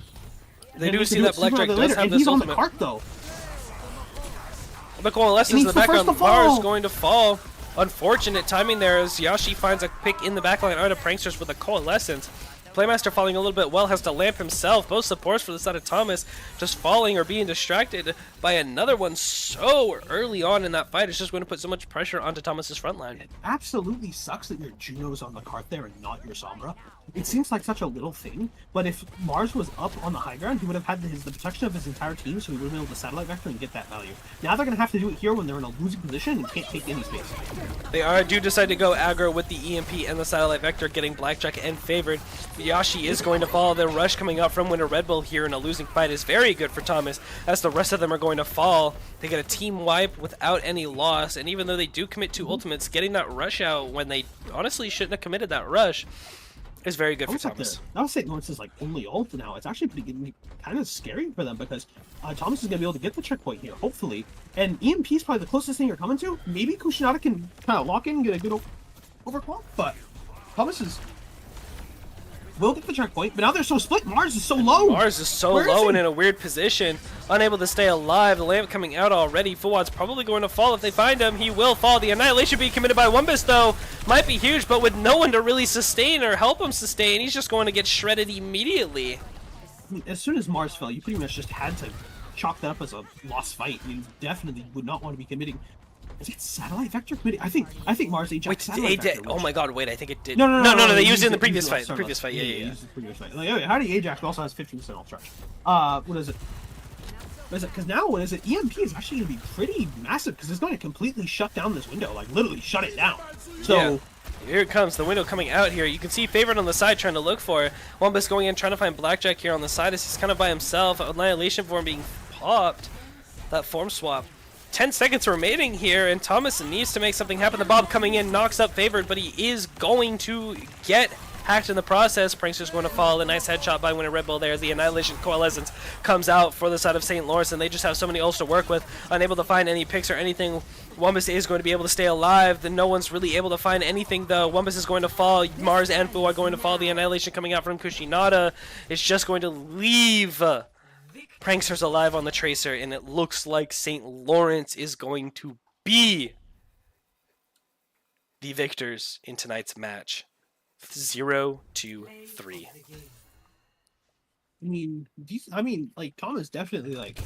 They do see that Blackjack does have and this he's on the ultimate. cart, though. The Coalescence in the the first background. to fall. Mars going to fall. Unfortunate timing there as Yashi finds a pick in the backline out of Pranksters with a Coalescence. Playmaster falling a little bit well, has to lamp himself. Both supports for the side of Thomas just falling or being distracted by another one so early on in that fight. It's just going to put so much pressure onto Thomas's front line. It absolutely sucks that your Juno's on the cart there and not your Sombra. It seems like such a little thing, but if Mars was up on the high ground, he would have had the protection of his entire team, so he would have been able to Satellite Vector and get that value. Now they're going to have to do it here when they're in a losing position and can't take any space. They do decide to go aggro with the EMP and the Satellite Vector, getting Blackjack and Favored. Yashi is going to fall. The rush coming up from Winter Red Bull here in a losing fight is very good for Thomas, as the rest of them are going to fall. They get a team wipe without any loss, and even though they do commit 2 ultimates, getting that rush out when they honestly shouldn't have committed that rush It's very good for Almost like Thomas. now St. Lawrence's like only ult now. It's actually kind of scary for them because Thomas is gonna be able to get the checkpoint here, hopefully. And EMP is probably the closest thing you're coming to. Maybe Kushinada can kind of lock in and get a good overclock, but Thomas will get the checkpoint. But now they're so split. Mars is so low. Mars is so Where is low he? and in a weird position, unable to stay alive. The lamp coming out already. Fuwad's probably going to fall if they find him. He will fall. The annihilation being committed by Wumbus, though, might be huge, but with no one to really sustain or help him sustain, he's just going to get shredded immediately. I mean, as soon as Mars fell, you pretty much just had to chalk that up as a lost fight. You definitely would not want to be committing. Is it satellite vector committing? I think Mars Ajax Wait, satellite vector. oh my god, wait, I think it did. No, they used it in the it previous fight. last The turn. previous fight, yeah. Used the previous fight. Like, how do Ajax also has 15% off stretch? What is it? What is it? Because now, what is it? EMP is actually going to be pretty massive because it's going to completely shut down this window. Like, literally shut it down. So, Yeah. Here it comes, the window coming out here. You can see Favorite on the side trying to look for it. Wumbus going in, trying to find Blackjack here on the side as he's kind of by himself. Annihilation form being popped. That form swap. 10 seconds remaining here, and Thomas needs to make something happen. The Bob coming in knocks up Favorite, but he is going to get hacked in the process. Prankster's going to fall. A nice headshot by Winter Red Bull there as the Annihilation Coalescence comes out for the side of St. Lawrence, and they just have so many ults to work with. Unable to find any picks or anything. Wumbus is going to be able to stay alive. Then no one's really able to find anything, though. Wumbus is going to fall. Mars and Fu are going to fall. The Annihilation coming out from Kushinada is just going to leave Pranksters alive on the Tracer, and it looks like St. Lawrence is going to be the victors in tonight's match. 0-3. I mean, like, Thomas definitely, like,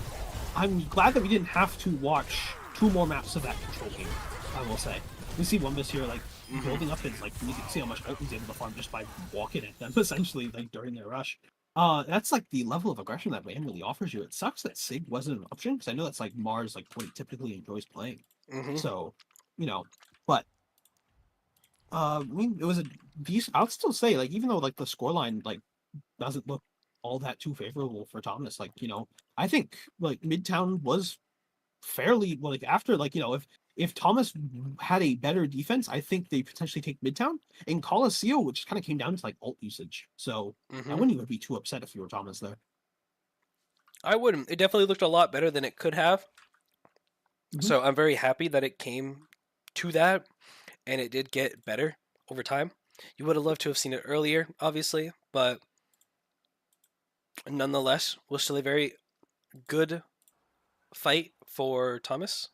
I'm glad that we didn't have to watch 2 more maps of that control game, I will say. We see Wumbus here, like, building up his, like, you can see how much ult he's able to farm just by walking at them, essentially, like, during their rush. That's, like, the level of aggression that Ram really offers you. It sucks that Sig wasn't an option, because I know that's, like, Mars, like, what he typically enjoys playing. So, you know, but, I mean, it was a decent, I would still say, like, even though, like, the scoreline, like, doesn't look all that too favorable for Thomas, like, you know, I think, like, Midtown was fairly, well, like, after, like, you know, if Thomas had a better defense, I think they potentially take Midtown. In Coliseum, which kind of came down to, like, ult usage. So, I wouldn't even be too upset if you were Thomas there. I wouldn't. It definitely looked a lot better than it could have. So I'm very happy that it came to that, and it did get better over time. You would have loved to have seen it earlier, obviously, but nonetheless, was still a very good fight for Thomas.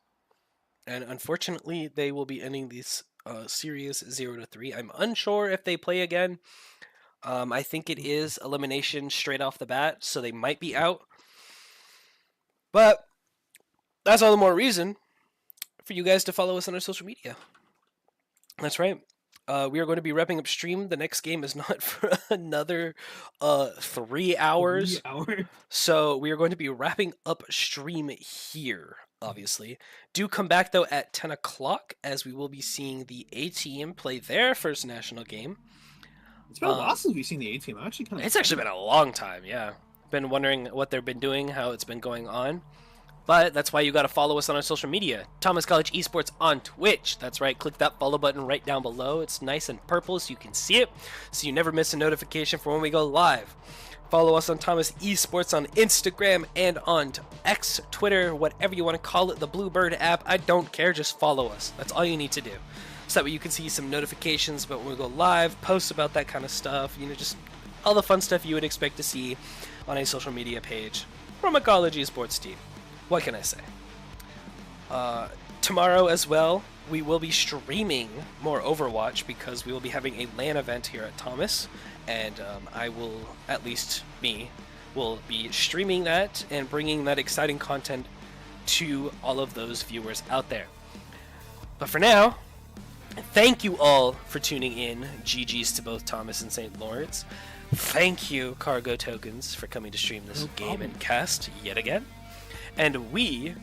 And unfortunately, they will be ending this series 0-3. I'm unsure if they play again. I think it is elimination straight off the bat, so they might be out. But that's all the more reason for you guys to follow us on our social media. That's right. We are going to be wrapping up stream. The next game is not for another 3 hours. 3 hours. So we are going to be wrapping up stream here, obviously. Do come back, though, at 10 o'clock, as we will be seeing the A-Team play their first national game. It's been a while since we've seen the A-Team. It's actually been a long time, yeah. Been wondering what they've been doing, how it's been going on. But that's why you got to follow us on our social media. Thomas College Esports on Twitch. That's right. Click that follow button right down below. It's nice and purple so you can see it, so you never miss a notification for when we go live. Follow us on Thomas Esports on Instagram and on X, Twitter, whatever you want to call it, the Bluebird app. I don't care. Just follow us. That's all you need to do. So that way you can see some notifications about when we go live, posts about that kind of stuff, you know, just all the fun stuff you would expect to see on a social media page from a college esports team. What can I say? Tomorrow as well, we will be streaming more Overwatch because we will be having a LAN event here at Thomas, and I will, at least me, will be streaming that and bringing that exciting content to all of those viewers out there. But for now, thank you all for tuning in. GG's to both Thomas and St. Lawrence. Thank you, Cargo Tokens, for coming to stream this game and cast yet again. And we